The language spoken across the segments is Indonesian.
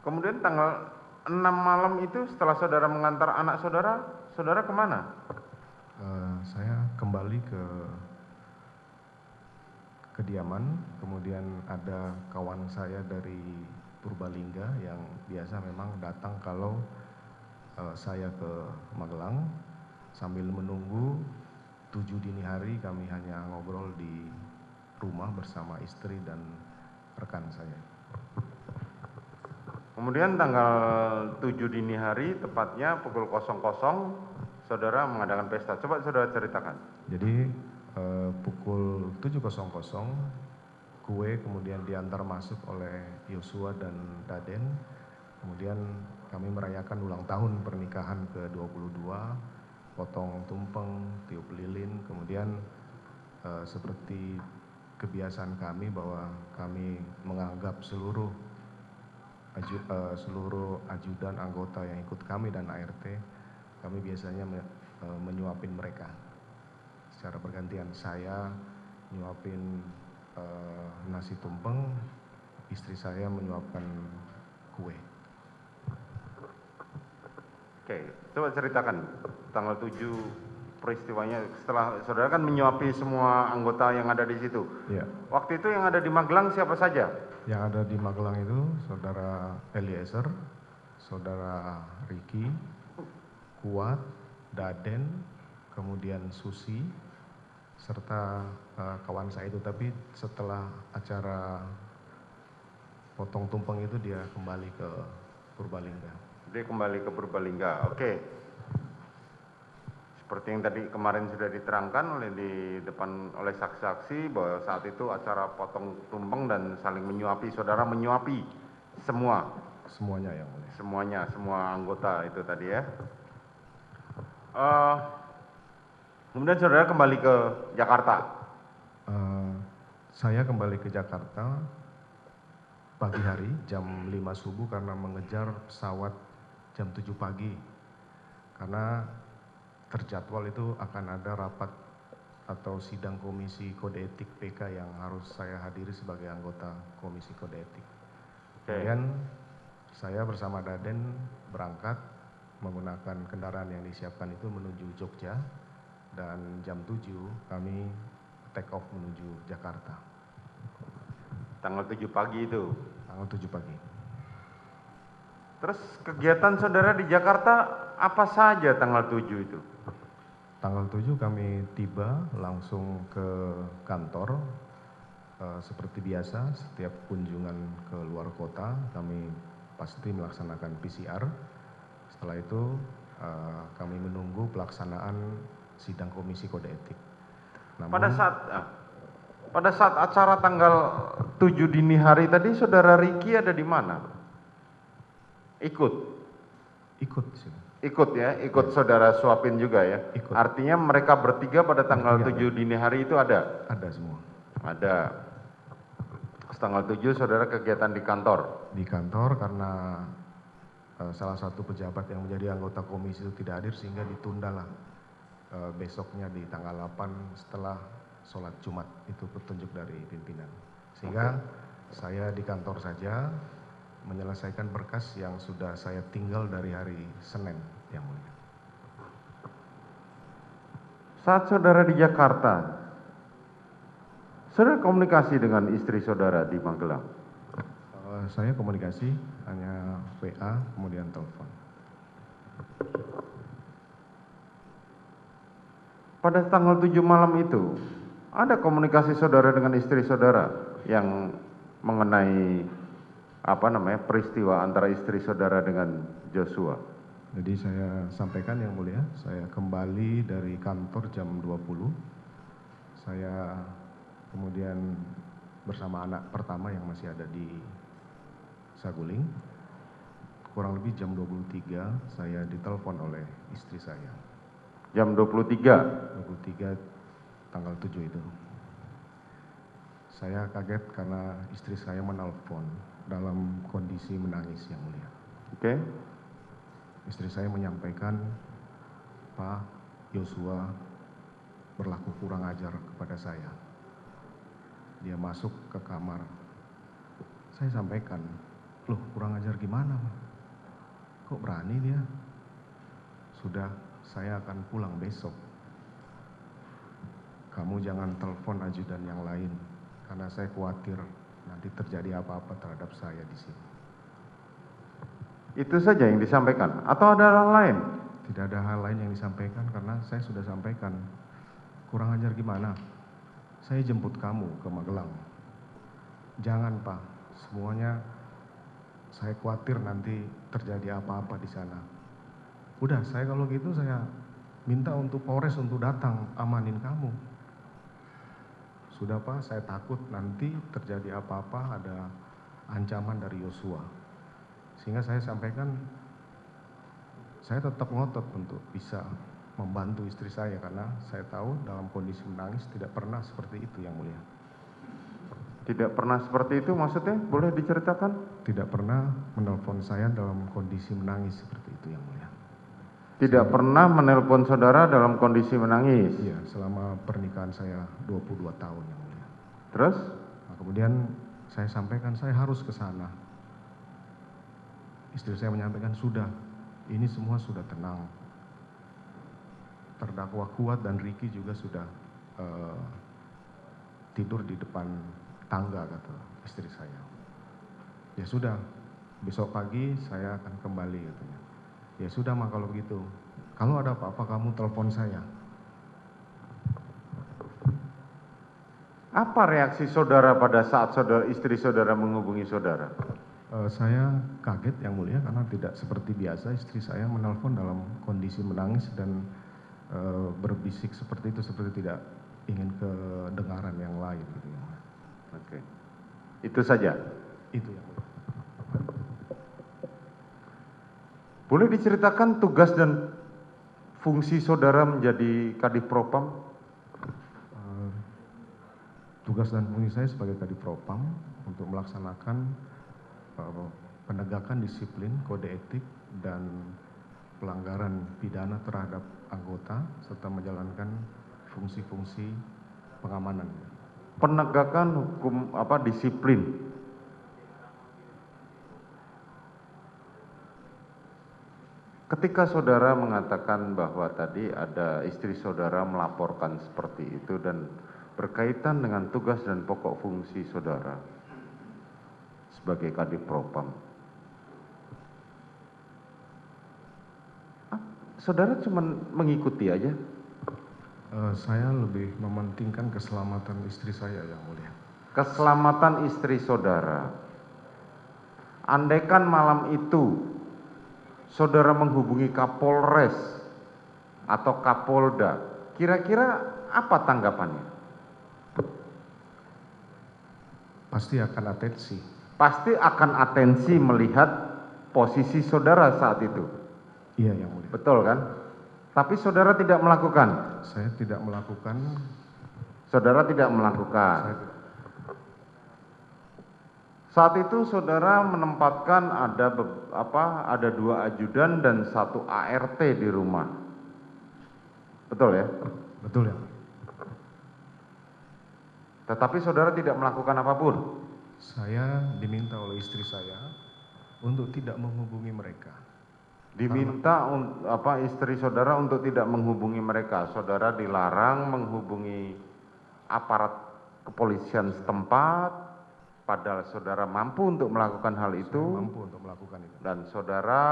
Kemudian tanggal 6 malam itu setelah saudara mengantar anak saudara, saudara kemana? Saya kembali ke kediaman, kemudian ada kawan saya dari Purbalingga yang biasa memang datang kalau saya ke Magelang. Sambil menunggu 7 dini hari kami hanya ngobrol di rumah bersama istri dan rekan saya. Kemudian tanggal 7 dini hari, tepatnya pukul 00, saudara mengadakan pesta. Coba saudara ceritakan. Jadi pukul 7.00 kue kemudian diantar masuk oleh Yosua dan Daden. Kemudian kami merayakan ulang tahun pernikahan ke-22, potong tumpeng, tiup lilin, kemudian seperti kebiasaan kami bahwa kami menganggap seluruh ajudan anggota yang ikut kami dan ART, kami biasanya menyuapin mereka secara bergantian. Saya nyuapin nasi tumpeng, istri saya menyuapkan kue. Oke, coba ceritakan tanggal 7 peristiwanya. Setelah saudara kan menyuapi semua anggota yang ada di situ. Ya. Waktu itu yang ada di Magelang siapa saja? Yang ada di Magelang itu saudara Eliezer, saudara Riki, Kuat, Daden, kemudian Susi, serta kawan saya itu. Tapi setelah acara potong tumpeng itu dia kembali ke Purbalingga. Dia kembali ke Purbalingga. Oke. Seperti yang tadi kemarin sudah diterangkan oleh saksi-saksi bahwa saat itu acara potong tumpeng dan saling menyuapi, saudara menyuapi Semuanya yang mulia. semuanya, semua anggota itu tadi ya. Kemudian saudara kembali ke Jakarta. Saya kembali ke Jakarta pagi hari jam 5 subuh karena mengejar pesawat jam 7 pagi. Karena terjadwal itu akan ada rapat atau sidang komisi kode etik PK yang harus saya hadiri sebagai anggota komisi kode etik. Kemudian saya bersama Daden berangkat menggunakan kendaraan yang disiapkan itu menuju Jogja, dan jam 7 kami take off menuju Jakarta. Tanggal 7 pagi itu. Tanggal 7 pagi. Terus kegiatan saudara di Jakarta apa saja tanggal 7 itu? Tanggal 7 kami tiba langsung ke kantor. Seperti biasa, setiap kunjungan ke luar kota kami pasti melaksanakan PCR. Setelah itu kami menunggu pelaksanaan sidang komisi kode etik. Namun, pada saat acara tanggal 7 dini hari tadi, saudara Riki ada di mana? Ikut sih. Ikut ya, ikut saudara suapin juga ya. Ikut. Artinya mereka bertiga pada tanggal 7 dini hari itu ada? Ada semua. Ada. Tanggal 7 saudara kegiatan di kantor? Di kantor karena salah satu pejabat yang menjadi anggota komisi itu tidak hadir sehingga ditundalah besoknya di tanggal 8 setelah sholat Jumat, itu petunjuk dari pimpinan. Sehingga saya di kantor saja menyelesaikan berkas yang sudah saya tinggal dari hari Senin yang mulia. Saat saudara di Jakarta, saudara komunikasi dengan istri saudara di Magelang? Saya komunikasi hanya WA kemudian telepon. Pada tanggal 7 malam itu, ada komunikasi saudara dengan istri saudara yang mengenai peristiwa antara istri saudara dengan Joshua? Jadi saya sampaikan yang mulia, saya kembali dari kantor jam 20. Saya kemudian bersama anak pertama yang masih ada di Saguling. Kurang lebih jam 23 saya ditelepon oleh istri saya. Jam 23? 23 tanggal 7 itu. Saya kaget karena istri saya menelpon dalam kondisi menangis yang mulia. Oke. Istri saya menyampaikan, Pak, Joshua berlaku kurang ajar kepada saya. Dia masuk ke kamar. Saya sampaikan, Loh, kurang ajar gimana, Pak? Kok berani dia? Sudah, saya akan pulang besok. Kamu jangan telepon ajudan yang lain, karena saya khawatir nanti terjadi apa-apa terhadap saya di sini. Itu saja yang disampaikan atau ada hal lain? Tidak ada hal lain yang disampaikan karena saya sudah sampaikan. Kurang ajar gimana? Saya jemput kamu ke Magelang. Jangan, Pak. Semuanya saya khawatir nanti terjadi apa-apa di sana. Udah, saya kalau gitu saya minta untuk Polres untuk datang amanin kamu. Sudah, Pak, saya takut nanti terjadi apa-apa, ada ancaman dari Yosua. Sehingga saya sampaikan, saya tetap ngotot untuk bisa membantu istri saya karena saya tahu dalam kondisi menangis tidak pernah seperti itu, Yang Mulia. Tidak pernah seperti itu maksudnya? Boleh diceritakan? Tidak pernah menelpon saya dalam kondisi menangis seperti itu, Yang Mulia. Tidak pernah menelpon saudara dalam kondisi menangis? Iya, selama pernikahan saya 22 tahun, Yang Mulia. Terus? Nah, kemudian saya sampaikan saya harus ke sana. Istri saya menyampaikan, sudah, ini semua sudah tenang. Terdakwa Kuat dan Ricky juga sudah tidur di depan tangga, kata istri saya. Ya sudah, besok pagi saya akan kembali, katanya. Ya sudah, mah kalau begitu. Kalau ada apa-apa kamu telepon saya. Apa reaksi saudara pada saat istri saudara menghubungi saudara? Saya kaget, Yang Mulia, karena tidak seperti biasa istri saya menelpon dalam kondisi menangis dan berbisik seperti itu, seperti tidak ingin kedengaran yang lain, gitu ya. Oke. Itu saja? Itu, Yang Mulia. Boleh diceritakan tugas dan fungsi saudara menjadi Kadif Propam? Tugas dan fungsi saya sebagai Kadif Propam untuk melaksanakan penegakan disiplin, kode etik, dan pelanggaran pidana terhadap anggota serta menjalankan fungsi-fungsi pengamanan. Penegakan hukum disiplin? Ketika saudara mengatakan bahwa tadi ada istri saudara melaporkan seperti itu dan berkaitan dengan tugas dan pokok fungsi saudara sebagai Kadif Propam, saudara cuma mengikuti aja? Saya lebih mementingkan keselamatan istri saya, Yang Mulia. Keselamatan istri saudara. Andaikan malam itu saudara menghubungi Kapolres atau Kapolda, kira-kira apa tanggapannya? Pasti akan atensi. Pasti akan atensi melihat posisi saudara saat itu. Iya, Yang Mulia. Betul kan? Tapi saudara tidak melakukan? Saya tidak melakukan. Saudara tidak melakukan. Saat itu saudara menempatkan ada 2 ajudan dan 1 ART di rumah. Betul ya? Betul, ya. Tetapi saudara tidak melakukan apapun? Saya diminta oleh istri saya untuk tidak menghubungi mereka. Diminta istri saudara untuk tidak menghubungi mereka. Saudara dilarang menghubungi aparat kepolisian setempat, padahal saudara mampu untuk melakukan hal itu. Saya mampu untuk melakukan itu. Dan saudara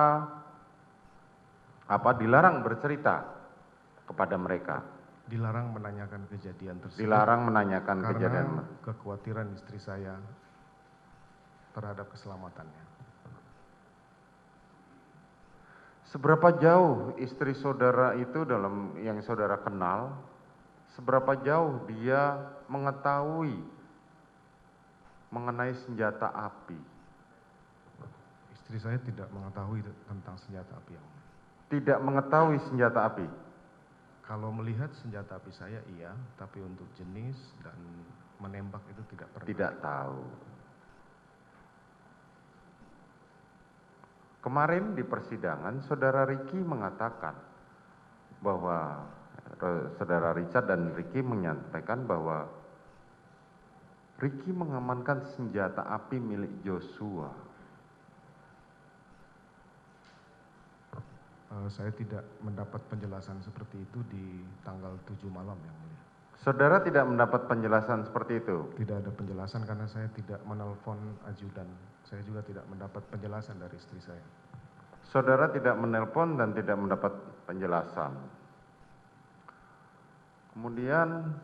dilarang bercerita kepada mereka. Dilarang menanyakan kejadian tersebut. Dilarang menanyakan karena kejadian. kekhawatiran istri saya terhadap keselamatannya. Seberapa jauh istri saudara itu dalam yang saudara kenal, seberapa jauh dia mengetahui mengenai senjata api? Istri saya tidak mengetahui tentang senjata api, Yang Mulia. Tidak mengetahui senjata api? Kalau melihat senjata api saya iya, tapi untuk jenis dan menembak itu tidak pernah. Tidak tahu. Kemarin di persidangan saudara Ricky mengatakan bahwa saudara Richard dan Ricky menyampaikan bahwa Ricky mengamankan senjata api milik Joshua. Saya tidak mendapat penjelasan seperti itu di tanggal 7 malam yang mulia. Saudara tidak mendapat penjelasan seperti itu? Tidak ada penjelasan karena saya tidak menelpon ajudan. Saya juga tidak mendapat penjelasan dari istri saya. Saudara tidak menelpon dan tidak mendapat penjelasan. Kemudian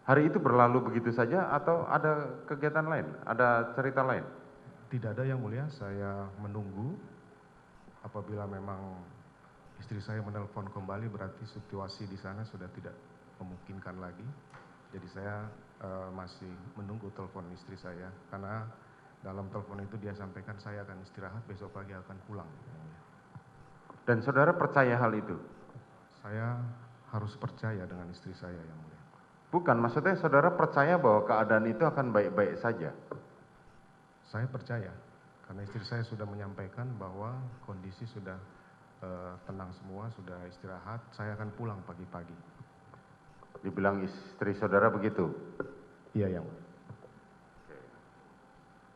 hari itu berlalu begitu saja atau ada kegiatan lain, ada cerita lain? Tidak ada yang mulia, saya menunggu. Apabila memang istri saya menelpon kembali berarti situasi di sana sudah tidak memungkinkan lagi. Jadi saya masih menunggu telepon istri saya karena dalam telepon itu dia sampaikan saya akan istirahat, besok pagi akan pulang. Dan saudara percaya hal itu? Saya harus percaya dengan istri saya yang mulia. Bukan, maksudnya saudara percaya bahwa keadaan itu akan baik-baik saja? Saya percaya karena istri saya sudah menyampaikan bahwa kondisi sudah tenang semua, sudah istirahat, saya akan pulang pagi-pagi. Dibilang istri saudara begitu? Iya yang.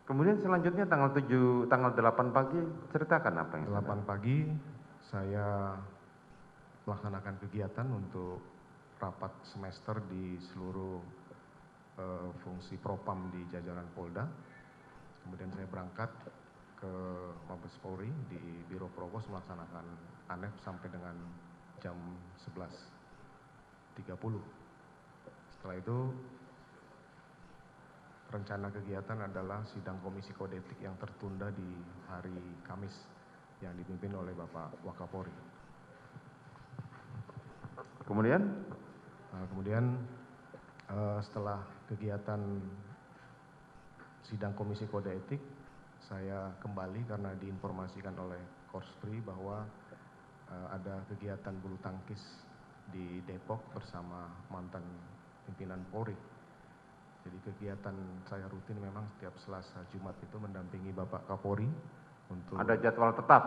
Kemudian selanjutnya tanggal 8 pagi, ceritakan apa yang 8 pagi saya melaksanakan kegiatan untuk rapat semester di seluruh fungsi propam di jajaran Polda. Kemudian saya berangkat ke Mabes Polri di Biro Provos melaksanakan ANEF sampai dengan jam 11.30. Setelah itu rencana kegiatan adalah sidang komisi kode etik yang tertunda di hari Kamis yang dipimpin oleh Bapak Wakapolri. Kemudian setelah kegiatan sidang komisi kode etik, saya kembali karena diinformasikan oleh Korspri bahwa ada kegiatan bulu tangkis di Depok bersama mantan pimpinan Polri. Jadi kegiatan saya rutin memang setiap Selasa Jumat itu mendampingi Bapak Kapolri untuk. Ada jadwal tetap?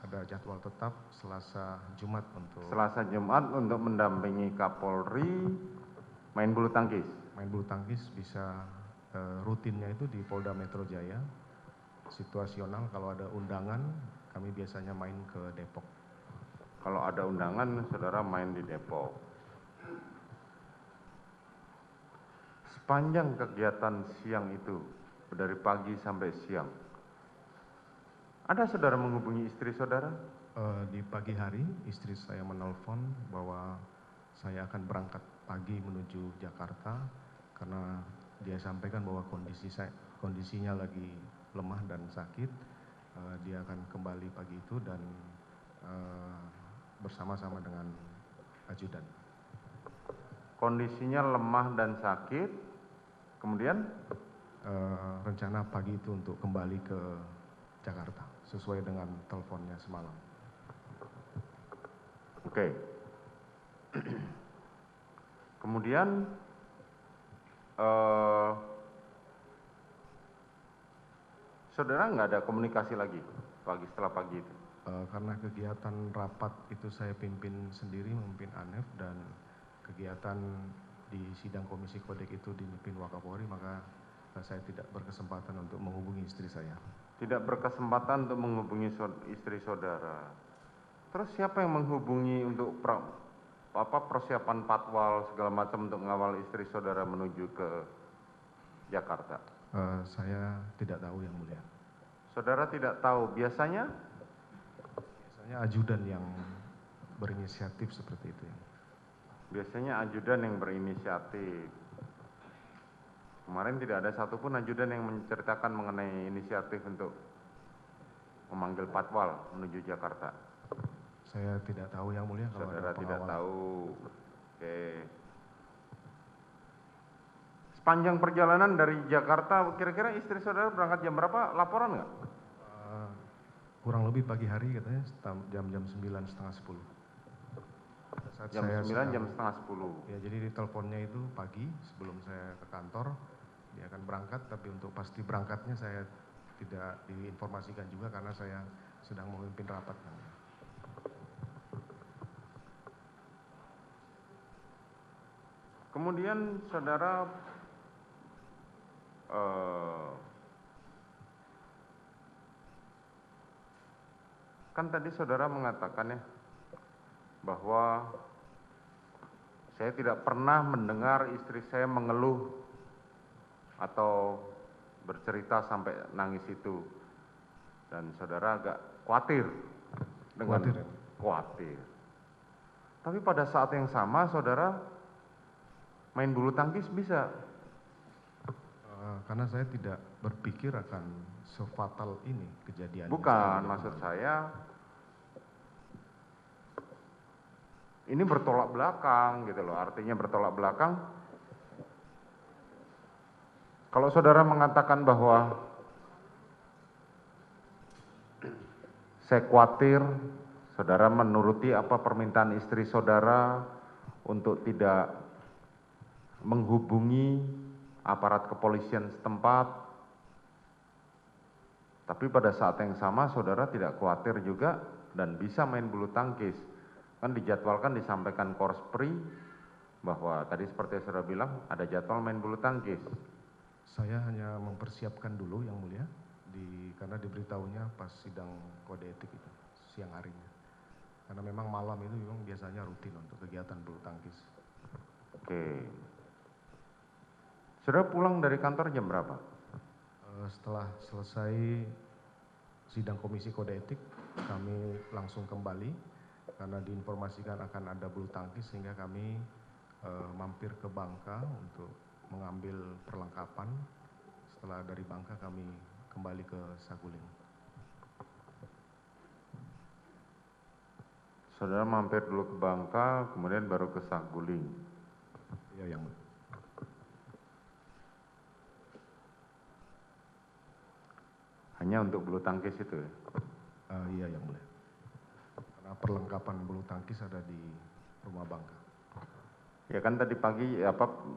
Ada jadwal tetap Selasa Jumat untuk. Selasa Jumat untuk mendampingi Kapolri main bulu tangkis? Main bulu tangkis bisa rutinnya itu di Polda Metro Jaya. Situasional kalau ada undangan kami biasanya main ke Depok. Kalau ada undangan saudara main di Depok. Sepanjang kegiatan siang itu, dari pagi sampai siang, ada saudara menghubungi istri saudara? Di pagi hari istri saya menelpon bahwa saya akan berangkat pagi menuju Jakarta karena dia sampaikan bahwa kondisinya lagi lemah dan sakit. Dia akan kembali pagi itu dan bersama-sama dengan ajudan. Kondisinya lemah dan sakit, kemudian? Rencana pagi itu untuk kembali ke Jakarta sesuai dengan teleponnya semalam. Oke. Kemudian saudara nggak ada komunikasi lagi setelah pagi itu? Karena kegiatan rapat itu saya pimpin sendiri, memimpin ANEF, dan kegiatan di sidang komisi kodek itu dipimpin Wakapolri, maka saya tidak berkesempatan untuk menghubungi istri saya. Tidak berkesempatan untuk menghubungi istri saudara. Terus siapa yang menghubungi untuk persiapan patwal segala macam untuk mengawal istri saudara menuju ke Jakarta? Saya tidak tahu yang mulia. Saudara tidak tahu, biasanya ajudan yang berinisiatif seperti itu. Biasanya ajudan yang berinisiatif. Kemarin tidak ada satupun ajudan yang menceritakan mengenai inisiatif untuk memanggil patwal menuju Jakarta. Saya tidak tahu yang mulia kalau saudara ada pengawal. Tidak tahu. Oke. Sepanjang perjalanan dari Jakarta, kira-kira istri saudara berangkat jam berapa? Laporan nggak? Kurang lebih pagi hari katanya jam-jam 9, setengah 10. Jam 9, jam setengah 10. Ya, jadi di teleponnya itu pagi sebelum saya ke kantor, dia akan berangkat, tapi untuk pasti berangkatnya saya tidak diinformasikan juga karena saya sedang memimpin rapat. Kemudian saudara Kan tadi saudara mengatakan ya, bahwa saya tidak pernah mendengar istri saya mengeluh atau bercerita sampai nangis itu. Dan saudara agak khawatir dengan Khawatir, ya. khawatir. Tapi pada saat yang sama saudara main bulu tangkis bisa. Karena saya tidak berpikir akan sefatal ini kejadian. Bukan, maksud saya ini bertolak belakang gitu loh. Artinya bertolak belakang. Kalau saudara mengatakan bahwa saya khawatir, saudara menuruti apa permintaan istri saudara untuk tidak menghubungi aparat kepolisian setempat. Tapi pada saat yang sama saudara tidak khawatir juga dan bisa main bulu tangkis. Kan dijadwalkan disampaikan Korspri bahwa tadi seperti yang saudara bilang ada jadwal main bulu tangkis. Saya hanya mempersiapkan dulu yang mulia, karena diberitahunya pas sidang kode etik itu, siang harinya. Karena memang malam itu memang biasanya rutin untuk kegiatan bulu tangkis. Oke. Saudara pulang dari kantor jam berapa? Setelah selesai sidang komisi kode etik, kami langsung kembali karena diinformasikan akan ada bulu tangkis sehingga kami mampir ke Bangka untuk mengambil perlengkapan. Setelah dari Bangka kami kembali ke Saguling. Saudara mampir dulu ke Bangka, kemudian baru ke Saguling. Ya, yang mulia. Hanya untuk bulu tangkis itu ya? Iya, yang mulia. Karena perlengkapan bulu tangkis ada di rumah Bangka. Ya kan tadi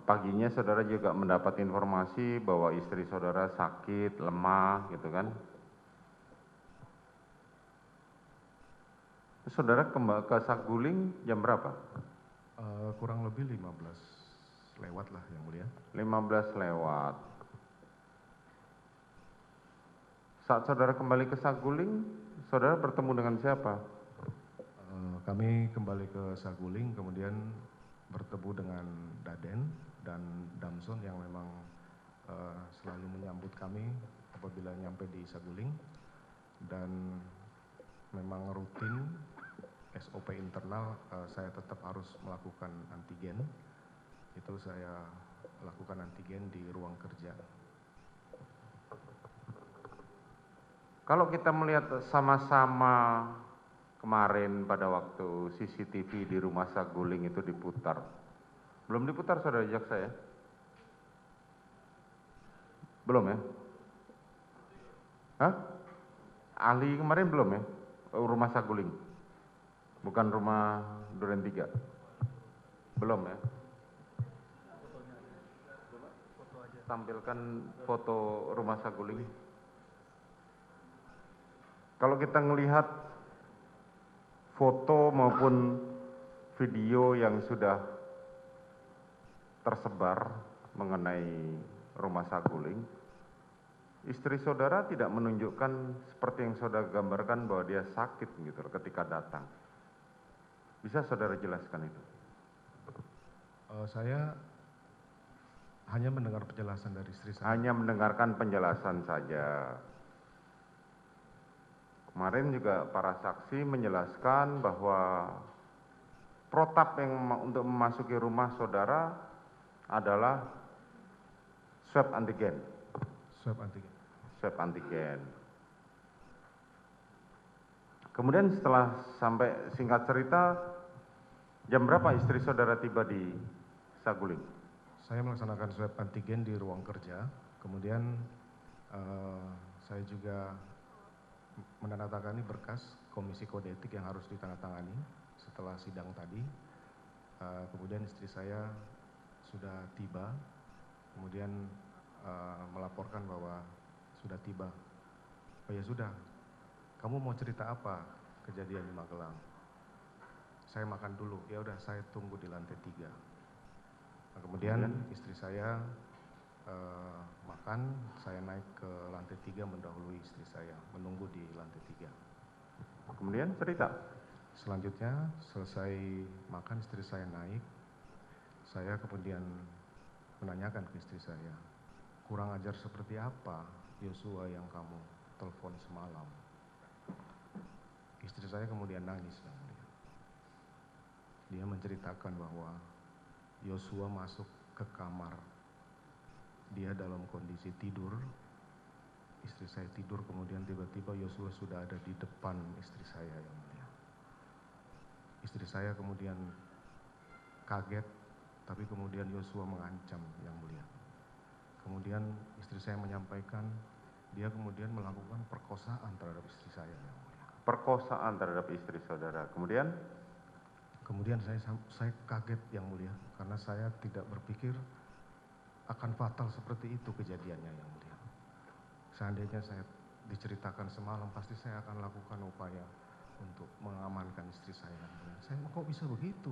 paginya saudara juga mendapat informasi bahwa istri saudara sakit, lemah gitu kan. Saudara ke Saguling jam berapa? Kurang lebih 15 lewat lah yang mulia. 15 lewat. Saat saudara kembali ke Saguling, saudara bertemu dengan siapa? Kami kembali ke Saguling, kemudian bertemu dengan Daden dan Damson yang memang selalu menyambut kami apabila nyampe di Saguling, dan memang rutin SOP internal saya tetap harus melakukan antigen. Itu saya lakukan antigen di ruang kerja. Kalau kita melihat sama-sama kemarin pada waktu CCTV di rumah Saguling itu diputar. Belum diputar saudara jaksa ya? Belum ya? Hah? Ahli kemarin belum ya? Rumah Saguling? Bukan rumah Duren 3? Belum ya? Tampilkan foto rumah Saguling. Kalau kita melihat foto maupun video yang sudah tersebar mengenai rumah Saguling, istri saudara tidak menunjukkan seperti yang saudara gambarkan bahwa dia sakit gitu ketika datang. Bisa saudara jelaskan itu? Saya hanya mendengar penjelasan dari istri saya. Hanya mendengarkan penjelasan saja. Kemarin juga para saksi menjelaskan bahwa protap yang untuk memasuki rumah saudara adalah swab antigen. Swab antigen. Swab antigen. Kemudian setelah sampai, singkat cerita, jam berapa istri saudara tiba di Saguling? Saya melaksanakan swab antigen di ruang kerja, kemudian saya juga menandatangani berkas komisi kode etik yang harus ditandatangani setelah sidang tadi. Kemudian istri saya sudah tiba, kemudian melaporkan bahwa sudah tiba. Oh ya sudah, kamu mau cerita apa kejadian di Magelang? Saya makan dulu, ya udah saya tunggu di lantai 3. Nah, kemudian istri saya makan, saya naik ke lantai 3 mendahului istri saya, menunggu di lantai 3. Kemudian cerita. Selanjutnya selesai makan istri saya naik, saya kemudian menanyakan ke istri saya, kurang ajar seperti apa Yosua yang kamu telepon semalam? Istri saya kemudian nangis yang mulia. Dia menceritakan bahwa Yosua masuk ke kamar, dia dalam kondisi tidur, istri saya tidur, kemudian tiba-tiba Yosua sudah ada di depan istri saya yang mulia. Istri saya kemudian kaget, tapi kemudian Yosua mengancam yang mulia. Kemudian istri saya menyampaikan, dia kemudian melakukan perkosaan terhadap istri saya yang mulia. Perkosaan terhadap istri saudara. Kemudian saya kaget yang mulia, karena saya tidak berpikir akan fatal seperti itu kejadiannya yang mulia. Seandainya saya diceritakan semalam, pasti saya akan lakukan upaya untuk mengamankan istri saya yang mulia. Saya kok bisa begitu?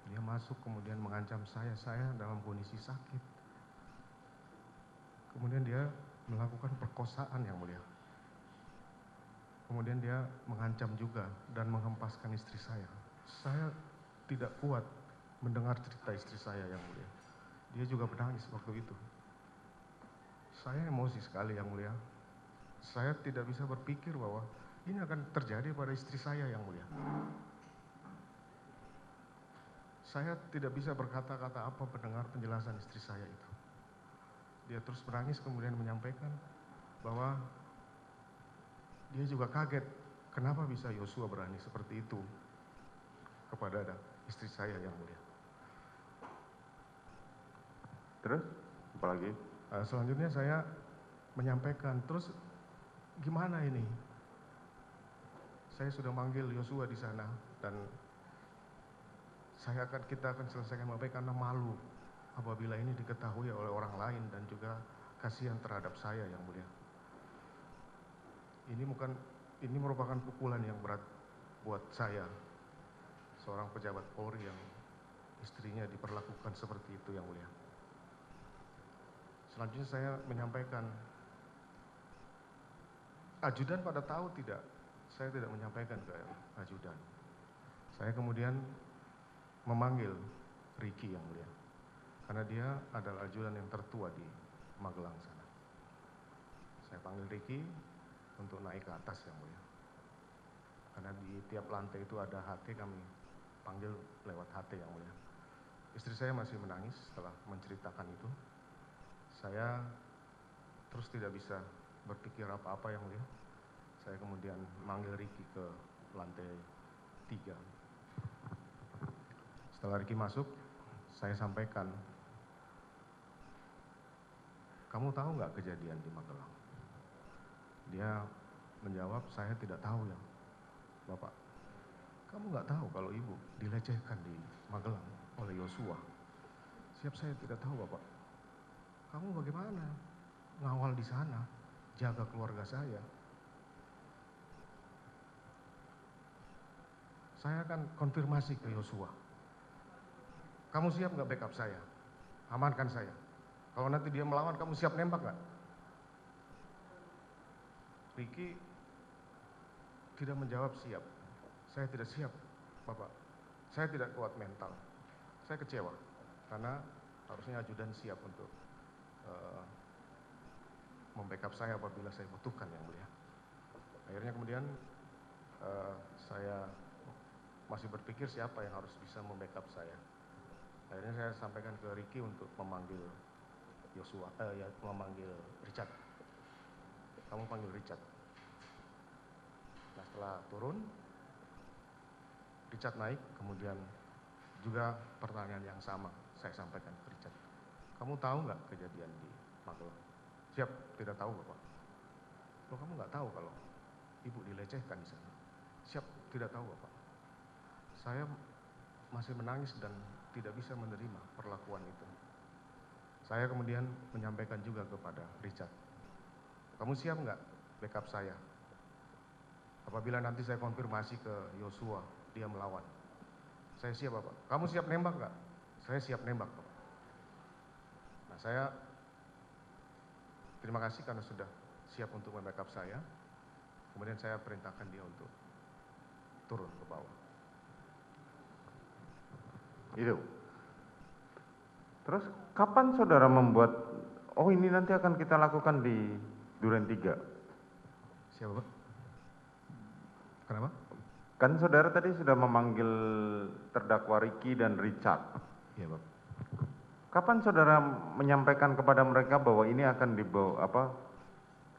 Dia masuk kemudian mengancam saya dalam kondisi sakit. Kemudian dia melakukan perkosaan yang mulia. Kemudian dia mengancam juga dan menghempaskan istri saya. Saya tidak kuat mendengar cerita istri saya yang mulia. Dia juga menangis waktu itu. Saya emosi sekali yang mulia. Saya tidak bisa berpikir bahwa ini akan terjadi pada istri saya yang mulia. Saya tidak bisa berkata-kata apa mendengar penjelasan istri saya itu. Dia terus menangis kemudian menyampaikan bahwa dia juga kaget kenapa bisa Yosua berani seperti itu kepada istri saya yang mulia. Terus, apalagi? Selanjutnya saya menyampaikan, terus gimana ini? Saya sudah manggil Yosua di sana dan kita akan selesaikan sampai karena malu apabila ini diketahui oleh orang lain dan juga kasihan terhadap saya yang mulia. Ini merupakan pukulan yang berat buat saya, seorang pejabat Polri yang istrinya diperlakukan seperti itu yang mulia. Selanjutnya saya menyampaikan, ajudan pada tahu tidak? Saya tidak menyampaikan ke ajudan. Saya kemudian memanggil Ricky yang mulia, karena dia adalah ajudan yang tertua di Magelang sana. Saya panggil Ricky untuk naik ke atas yang mulia, karena di tiap lantai itu ada HT, kami panggil lewat HT yang mulia. Istri saya masih menangis setelah menceritakan itu. Saya terus tidak bisa berpikir apa-apa yang mulia. Saya kemudian manggil Ricky ke lantai 3. Setelah Ricky masuk, saya sampaikan, kamu tahu nggak kejadian di Magelang? Dia menjawab, saya tidak tahu ya Bapak. Kamu nggak tahu kalau ibu dilecehkan di Magelang oleh Yosua? Siap, saya tidak tahu Bapak. Kamu bagaimana ngawal di sana, jaga keluarga saya? Saya akan konfirmasi ke Yosua. Kamu siap nggak backup saya? Amankan saya. Kalau nanti dia melawan, kamu siap nembak nggak? Ricky tidak menjawab siap. Saya tidak siap, Bapak. Saya tidak kuat mental. Saya kecewa, karena harusnya ajudan siap untuk membackup saya apabila saya butuhkan yang mulia. Akhirnya kemudian saya masih berpikir siapa yang harus bisa membackup saya. Akhirnya saya sampaikan ke Ricky untuk memanggil memanggil Richard. Kamu panggil Richard. Nah, setelah turun, Richard naik, kemudian juga pertanyaan yang sama saya sampaikan ke Richard. Kamu tahu nggak kejadian di Magelang? Siap, tidak tahu Bapak. Loh, kamu nggak tahu kalau ibu dilecehkan di sana? Siap, tidak tahu Bapak. Saya masih menangis dan tidak bisa menerima perlakuan itu. Saya kemudian menyampaikan juga kepada Richard, kamu siap nggak backup saya? Apabila nanti saya konfirmasi ke Yosua, dia melawan. Saya siap Bapak. Kamu siap nembak nggak? Saya siap nembak Bapak. Nah, saya terima kasih karena sudah siap untuk membackup saya. Kemudian saya perintahkan dia untuk turun ke bawah. Itu. Terus kapan saudara membuat, oh ini nanti akan kita lakukan di Duren 3? Siapa, Pak? Kenapa? Kan saudara tadi sudah memanggil terdakwa Ricky dan Richard. Iya, Pak. Kapan saudara menyampaikan kepada mereka bahwa ini akan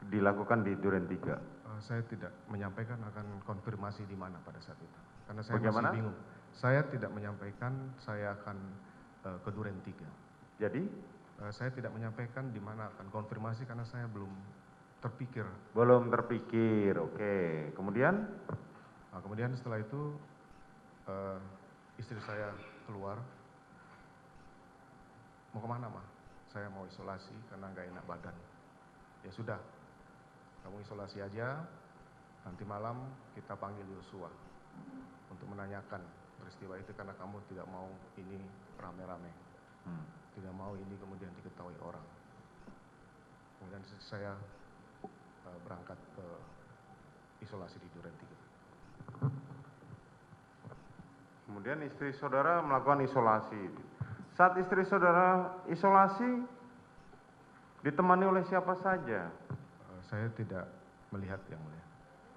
dilakukan di Duren 3? Saya tidak menyampaikan akan konfirmasi di mana pada saat itu. Karena saya Bagaimana? masih bingung. Saya tidak menyampaikan saya akan ke Duren 3. Jadi? Saya tidak menyampaikan di mana akan konfirmasi karena saya belum terpikir. Belum terpikir, oke. Kemudian? Kemudian setelah itu istri saya keluar. Mau kemana, Ma? Saya mau isolasi karena nggak enak badan. Ya sudah, kamu isolasi aja. Nanti malam kita panggil Yosua untuk menanyakan peristiwa itu karena kamu tidak mau ini rame-rame. Tidak mau ini kemudian diketahui orang. Kemudian saya berangkat ke isolasi di Duren 3. Kemudian istri saudara melakukan isolasi. Saat istri saudara isolasi, ditemani oleh siapa saja? Saya tidak melihat, yang mulia.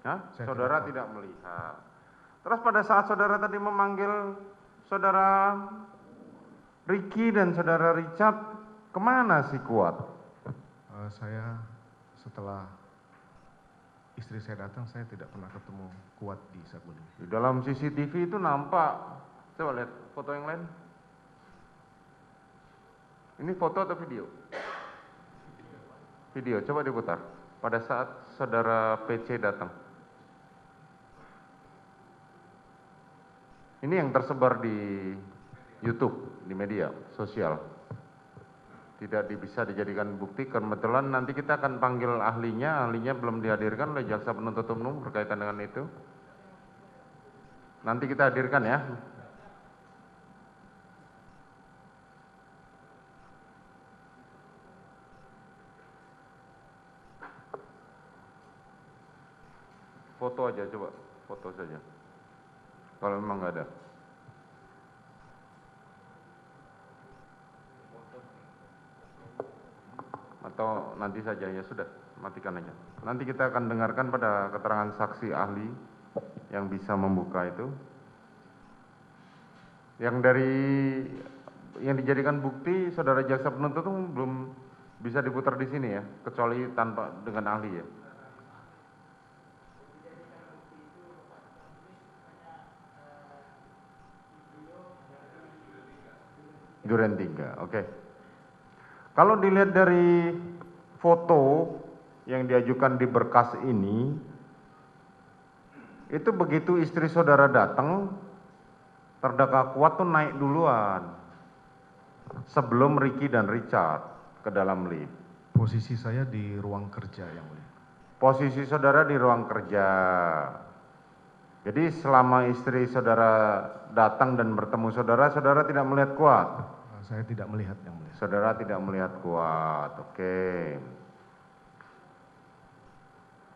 Hah? Saya Saudara tidak melihat. Terus pada saat saudara tadi memanggil saudara Ricky dan saudara Richard, kemana si Kuat? Saya setelah istri saya datang, saya tidak pernah ketemu Kuat di Saguling. Di dalam CCTV itu nampak. Coba lihat foto yang lain. Ini foto atau video? Video, coba diputar. Pada saat saudara PC datang. Ini yang tersebar di YouTube, di media sosial. Tidak bisa dijadikan bukti, kebetulan nanti kita akan panggil ahlinya belum dihadirkan oleh jaksa penuntut umum berkaitan dengan itu. Nanti kita hadirkan ya. Foto aja coba, foto saja. Kalau memang nggak ada. Atau nanti saja, ya sudah, matikan aja. Nanti kita akan dengarkan pada keterangan saksi ahli yang bisa membuka itu. Yang dijadikan bukti saudara jaksa penuntut umum belum bisa diputar di sini ya, kecuali tanpa dengan ahli ya. Duren 3, oke. Kalau dilihat dari foto yang diajukan di berkas ini, itu begitu istri saudara datang, terdakwa Kuat tuh naik duluan sebelum Ricky dan Richard ke dalam lift. Posisi saya di ruang kerja, yang mulia. Posisi saudara di ruang kerja. Jadi selama istri saudara datang dan bertemu saudara, saudara tidak melihat Kuat? Saya tidak melihat, yang mulia. Saudara tidak melihat Kuat, oke.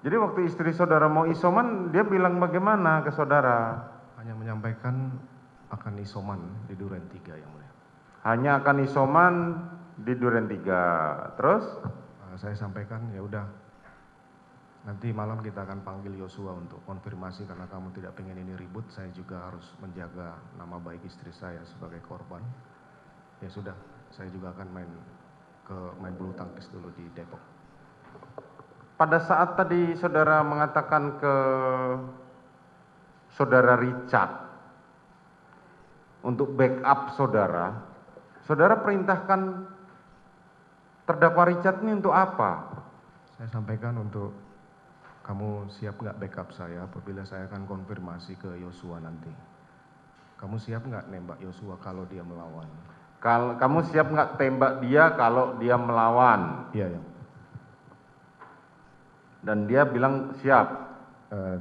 Jadi waktu istri saudara mau isoman, dia bilang bagaimana ke saudara? Hanya menyampaikan akan isoman di Duren 3, yang mulia. Hanya akan isoman di Duren 3. Terus? Saya sampaikan, ya udah, nanti malam kita akan panggil Yosua untuk konfirmasi karena kamu tidak pengen ini ribut. Saya juga harus menjaga nama baik istri saya sebagai korban. Ya sudah, saya juga akan main bulu tangkis dulu di Depok. Pada saat tadi saudara mengatakan ke saudara Richard untuk backup saudara, saudara perintahkan terdakwa Richard ini untuk apa? Saya sampaikan untuk kamu siap nggak backup saya apabila saya akan konfirmasi ke Yosua nanti. Kamu siap nggak nembak Yosua kalau dia melawan? Kalau kamu siap nggak tembak dia kalau dia melawan? Iya, ya. Dan dia bilang siap.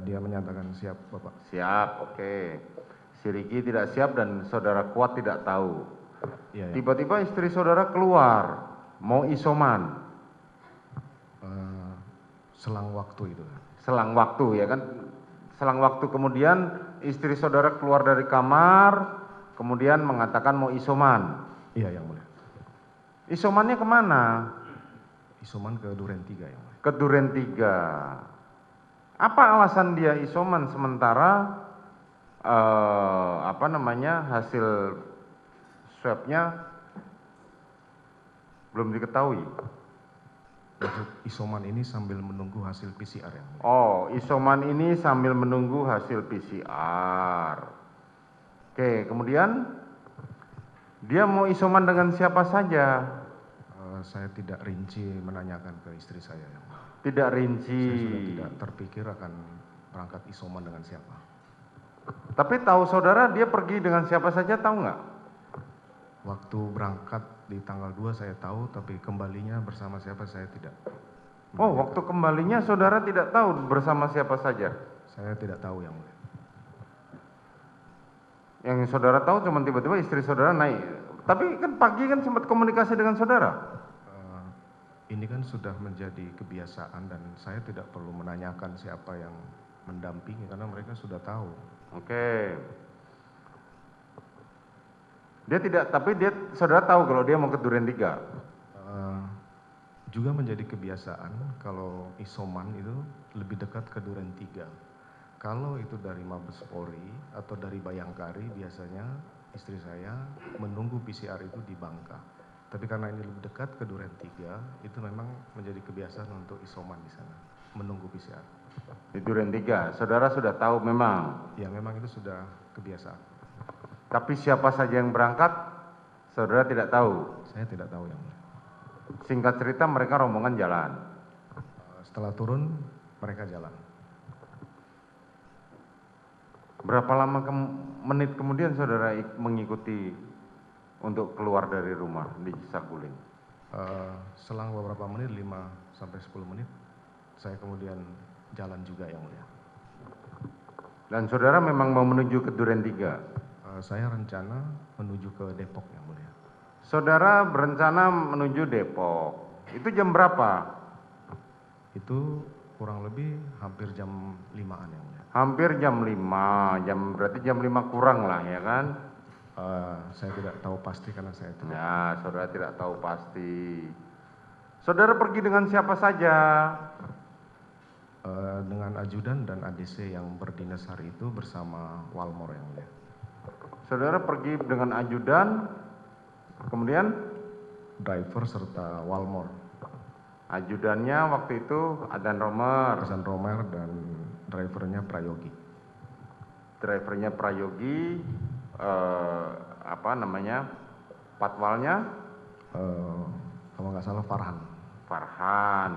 Dia menyatakan siap, Bapak. Siap, oke. Si Ricky tidak siap dan saudara Kuat tidak tahu. Iya, ya. Tiba-tiba istri saudara keluar, mau isoman. Selang waktu itu. selang waktu ya kan, selang waktu kemudian istri saudara keluar dari kamar, kemudian mengatakan mau isoman. Iya yang mulia. Isomannya kemana? Isoman ke Duren 3 yang mulia. Ke Duren 3. Apa alasan dia isoman sementara hasil swabnya belum diketahui? Untuk isoman ini sambil menunggu hasil PCR yang mulia. Oh, isoman ini sambil menunggu hasil PCR. Oke, kemudian dia mau isoman dengan siapa saja? Saya tidak rinci menanyakan ke istri saya yang mulia. Tidak rinci. Saya sudah tidak terpikir akan berangkat isoman dengan siapa. Tapi tahu saudara dia pergi dengan siapa saja, tahu nggak? Waktu berangkat di tanggal 2 saya tahu, tapi kembalinya bersama siapa saya tidak. Oh, waktu kembalinya saudara tidak tahu bersama siapa saja? Saya tidak tahu yang mulia. Yang saudara tahu cuma tiba-tiba istri saudara naik. Tapi kan pagi kan sempat komunikasi dengan saudara. Ini kan sudah menjadi kebiasaan dan saya tidak perlu menanyakan siapa yang mendampingi karena mereka sudah tahu. Oke. Dia tidak, tapi saudara tahu kalau dia mau ke Duren 3. Juga menjadi kebiasaan kalau isoman itu lebih dekat ke Duren 3. Kalau itu dari Mabes Polri atau dari Bayangkari, biasanya istri saya menunggu PCR itu di Bangka. Tapi karena ini lebih dekat ke Duren 3, itu memang menjadi kebiasaan untuk isoman di sana, menunggu PCR. Di Duren 3, saudara sudah tahu memang? Ya memang itu sudah kebiasaan. Tapi siapa saja yang berangkat, saudara tidak tahu? Saya tidak tahu yang mulia. Singkat cerita mereka rombongan jalan. Setelah turun, mereka jalan. Berapa lama menit kemudian saudara mengikuti untuk keluar dari rumah di Saguling? Selang beberapa menit, 5-10 menit, saya kemudian jalan juga yang mulia. Dan saudara memang mau menuju ke Duren 3? Saya rencana menuju ke Depok yang mulia. Saudara berencana menuju Depok. Itu jam berapa? Itu kurang lebih hampir jam 5-an yang mulia. Hampir jam 5, berarti jam 5 kurang lah ya kan? Saya tidak tahu pasti karena saya tidak. Ya, saudara tidak tahu pasti. Saudara pergi dengan siapa saja? Dengan ajudan dan ADC yang berdinas hari itu bersama Walmor yang mulia. Saudara pergi dengan ajudan, kemudian driver serta Walmor. Ajudannya waktu itu Azan Romer. Azan Romer dan drivernya Prayogi. Drivernya Prayogi, patwalnya? Kalau nggak salah Farhan. Farhan.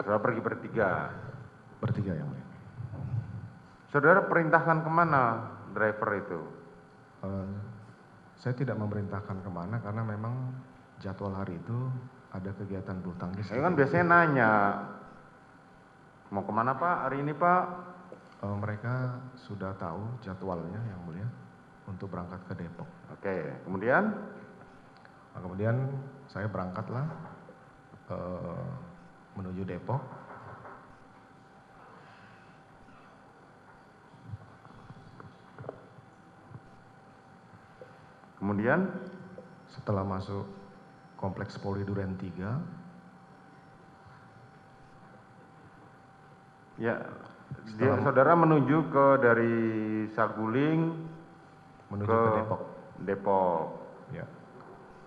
Saudara pergi bertiga? Bertiga yang mulia. Saudara perintahkan kemana driver itu? Saya tidak memerintahkan kemana karena memang jadwal hari itu ada kegiatan bulu tangkis. Saya kan biasanya nanya, mau kemana Pak hari ini Pak? Mereka sudah tahu jadwalnya yang mulia untuk berangkat ke Depok. Oke, kemudian? Kemudian saya berangkatlah menuju Depok. Kemudian? Setelah masuk Kompleks Polri Duren 3. Ya, saudara menuju dari Saguling menuju ke Depok. Depok. Ya.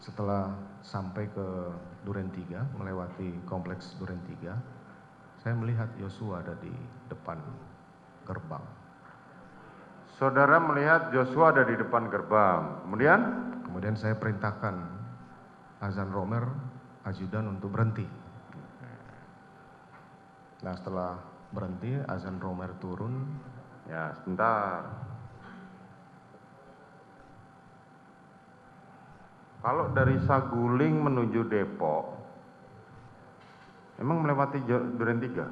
Setelah sampai ke Duren 3, melewati Kompleks Duren 3, saya melihat Yosua ada di depan gerbang. Saudara melihat Joshua ada di depan gerbang. Kemudian? Kemudian saya perintahkan Azan Romer, ajudan untuk berhenti. Nah setelah berhenti, Azan Romer turun. Ya, sebentar. Kalau dari Saguling menuju Depok, emang melewati Duren 3?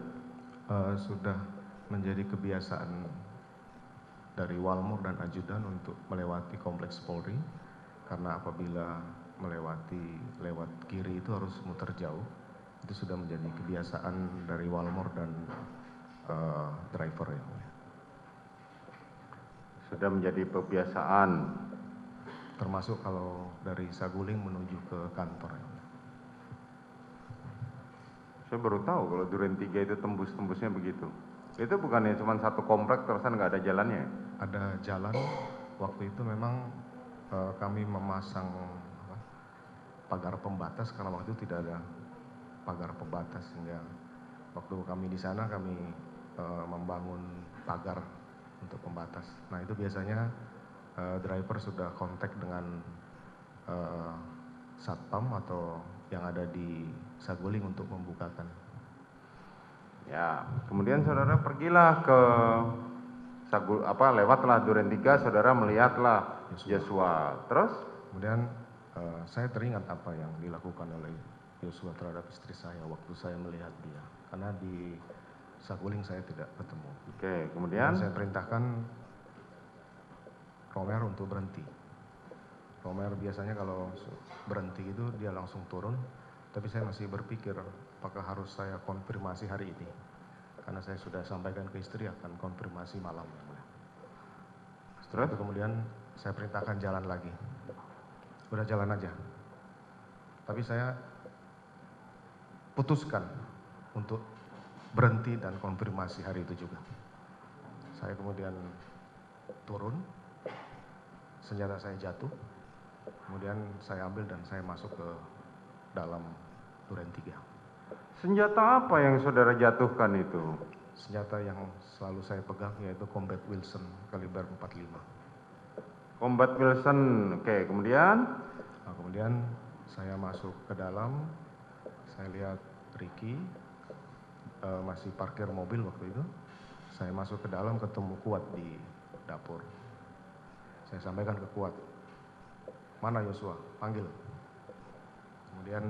Sudah menjadi kebiasaan dari Walmor dan ajudan untuk melewati Kompleks Polri, karena apabila lewat kiri itu harus muter jauh Itu sudah menjadi kebiasaan dari Walmor dan driver yang mulia. Sudah menjadi kebiasaan. Termasuk kalau dari Saguling menuju ke kantor yang mulia. Saya baru tahu kalau Duren 3 itu tembus-tembusnya begitu. Itu bukannya cuma satu komplek terusan nggak ada jalannya? Ada jalan, waktu itu memang kami memasang pagar pembatas karena waktu itu tidak ada pagar pembatas, sehingga waktu kami di sana kami membangun pagar untuk pembatas. Nah itu biasanya driver sudah kontak dengan satpam atau yang ada di Saguling untuk membukakan. Ya, kemudian saudara pergilah ke lewatlah Duren 3, saudara melihatlah Yosua. Terus? Kemudian saya teringat apa yang dilakukan oleh Yosua terhadap istri saya waktu saya melihat dia. Karena di Saguling saya tidak ketemu. Oke, kemudian? Saya perintahkan Romer untuk berhenti. Romer biasanya kalau berhenti itu dia langsung turun. Tapi saya masih berpikir apakah harus saya konfirmasi hari ini. Karena saya sudah sampaikan ke istri akan konfirmasi malam. Setelah itu kemudian saya perintahkan jalan lagi. Udah jalan aja. Tapi saya putuskan untuk berhenti dan konfirmasi hari itu juga. Saya kemudian turun, senjata saya jatuh, kemudian saya ambil dan saya masuk ke dalam Duren 3. Senjata apa yang saudara jatuhkan itu? Senjata yang selalu saya pegang yaitu Combat Wilson kaliber 45. Combat Wilson, oke, kemudian? Nah, kemudian saya masuk ke dalam, saya lihat Ricky masih parkir mobil waktu itu. Saya masuk ke dalam ketemu Kuat di dapur. Saya sampaikan ke Kuat, mana Yosua? Panggil. Kemudian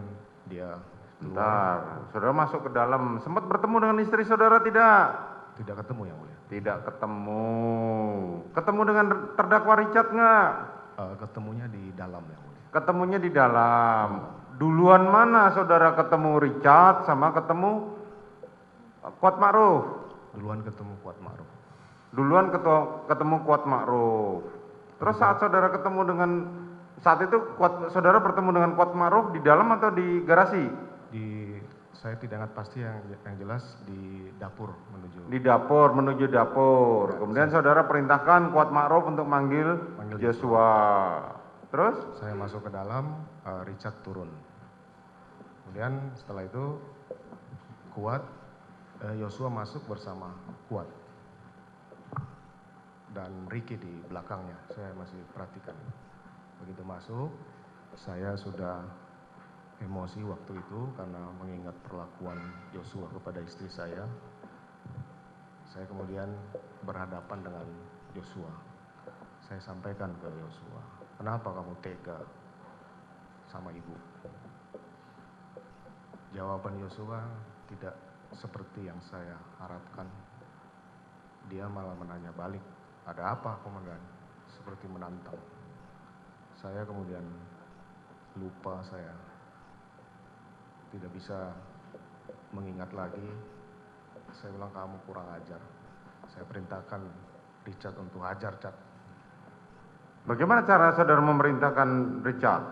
dia Bentar, saudara masuk ke dalam, sempat bertemu dengan istri saudara tidak? Tidak ketemu yang mulia. Tidak ketemu. Ketemu dengan terdakwa Richard nggak? Ketemunya di dalam yang mulia. Ketemunya di dalam. Duluan mana saudara ketemu Richard sama ketemu Kuat Ma'ruf? Duluan ketemu Kuat Ma'ruf. Duluan ketemu Kuat Ma'ruf. Terus saat saudara ketemu dengan saat itu saudara bertemu dengan Kuat Ma'ruf di dalam atau di garasi? Saya tidak ingat pasti, yang jelas di dapur menuju. Di dapur, menuju dapur. Kemudian saudara perintahkan Kuat Ma'ruf untuk manggil Yosua. Terus? Saya masuk ke dalam, Richard turun. Kemudian setelah itu Kuat, Yosua masuk bersama Kuat. Dan Ricky di belakangnya, saya masih perhatikan. Begitu masuk, saya sudah emosi waktu itu karena mengingat perlakuan Yosua kepada istri saya. Saya kemudian berhadapan dengan Yosua. Saya sampaikan ke Yosua, kenapa kamu tega sama ibu? Jawaban Yosua tidak seperti yang saya harapkan. Dia malah menanya balik, ada apa komandan? Seperti menantang. Saya kemudian lupa, saya tidak bisa mengingat lagi. Saya bilang kamu kurang ajar. Saya perintahkan Richard untuk hajar, Cat. Bagaimana cara saudara memerintahkan Richard?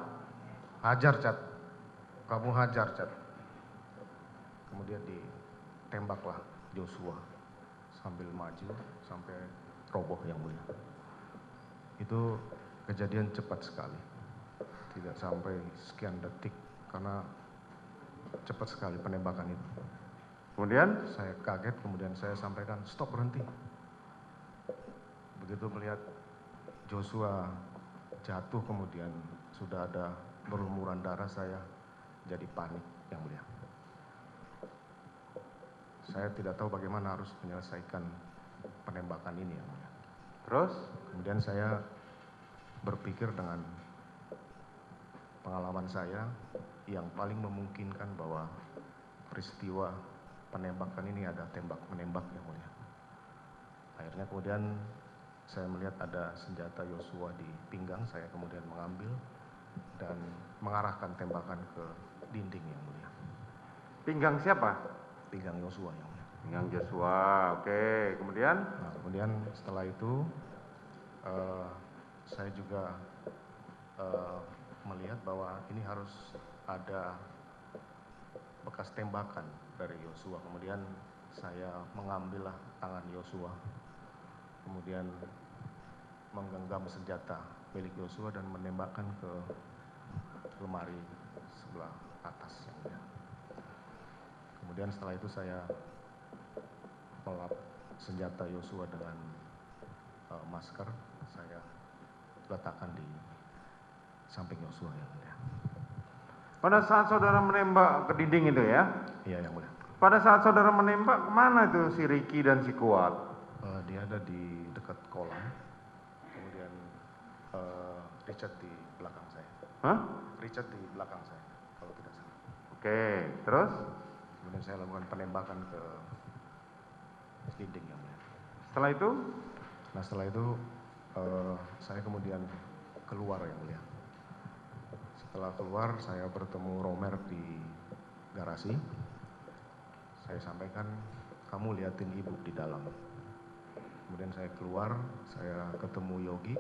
Hajar, Cat. Kamu hajar, Cat. Kemudian ditembaklah Joshua sambil maju sampai roboh yang mulia. Itu kejadian cepat sekali. Tidak sampai sekian detik karena cepat sekali penembakan itu. Kemudian? Saya kaget, kemudian saya sampaikan, stop, berhenti. Begitu melihat Joshua jatuh, kemudian sudah ada berlumuran darah, saya jadi panik yang mulia. Saya tidak tahu bagaimana harus menyelesaikan penembakan ini yang mulia. Terus? Kemudian saya berpikir dengan pengalaman saya yang paling memungkinkan bahwa peristiwa penembakan ini ada tembak menembak yang mulia. Akhirnya kemudian saya melihat ada senjata Yosua di pinggang, saya kemudian mengambil dan mengarahkan tembakan ke dinding yang mulia. Pinggang siapa? Pinggang Yosua yang mulia. Pinggang Joshua, oke. Kemudian? Nah, kemudian setelah itu saya juga melihat bahwa ini harus ada bekas tembakan dari Yosua. Kemudian saya mengambillah tangan Yosua, kemudian menggenggam senjata milik Yosua dan menembakkan ke lemari sebelah atas yang mulia. Kemudian setelah itu saya melap senjata Yosua dengan masker, saya letakkan di samping Yosua yang mulia. Pada saat saudara menembak ke dinding itu ya? Iya yang mulia. Pada saat saudara menembak, kemana itu si Ricky dan si Kuat? Dia ada di dekat kolam, kemudian Richard di belakang saya. Hah? Richard di belakang saya, kalau tidak salah. Oke, terus? Kemudian saya lakukan penembakan ke dinding yang mulia. Setelah itu? Nah setelah itu saya kemudian keluar yang mulia. Setelah keluar saya bertemu Romer di garasi. Saya sampaikan, kamu liatin ibu di dalam. Kemudian saya keluar, saya ketemu Yogi.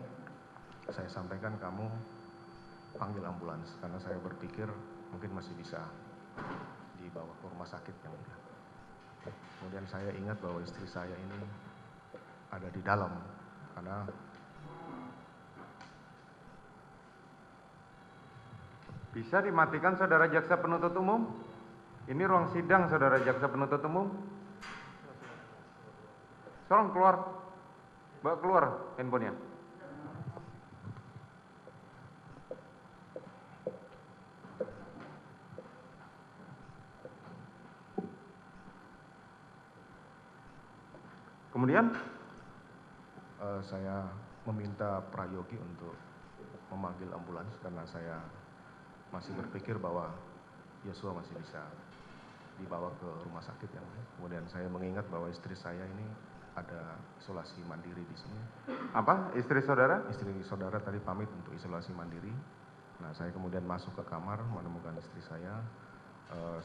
Saya sampaikan, kamu panggil ambulans karena saya berpikir mungkin masih bisa dibawa ke rumah sakit yang mulia. Kemudian saya ingat bahwa istri saya ini ada di dalam karena bisa dimatikan saudara jaksa penuntut umum? Ini ruang sidang saudara jaksa penuntut umum. Tolong keluar. Bawa keluar handphonenya. Kemudian? Saya meminta Prayogi untuk memanggil ambulans karena saya masih berpikir bahwa Yosua masih bisa dibawa ke rumah sakit yang mulia. Kemudian saya mengingat bahwa istri saya ini ada isolasi mandiri di sini. Apa? Istri saudara? Istri saudara tadi pamit untuk isolasi mandiri. Nah, saya kemudian masuk ke kamar menemukan istri saya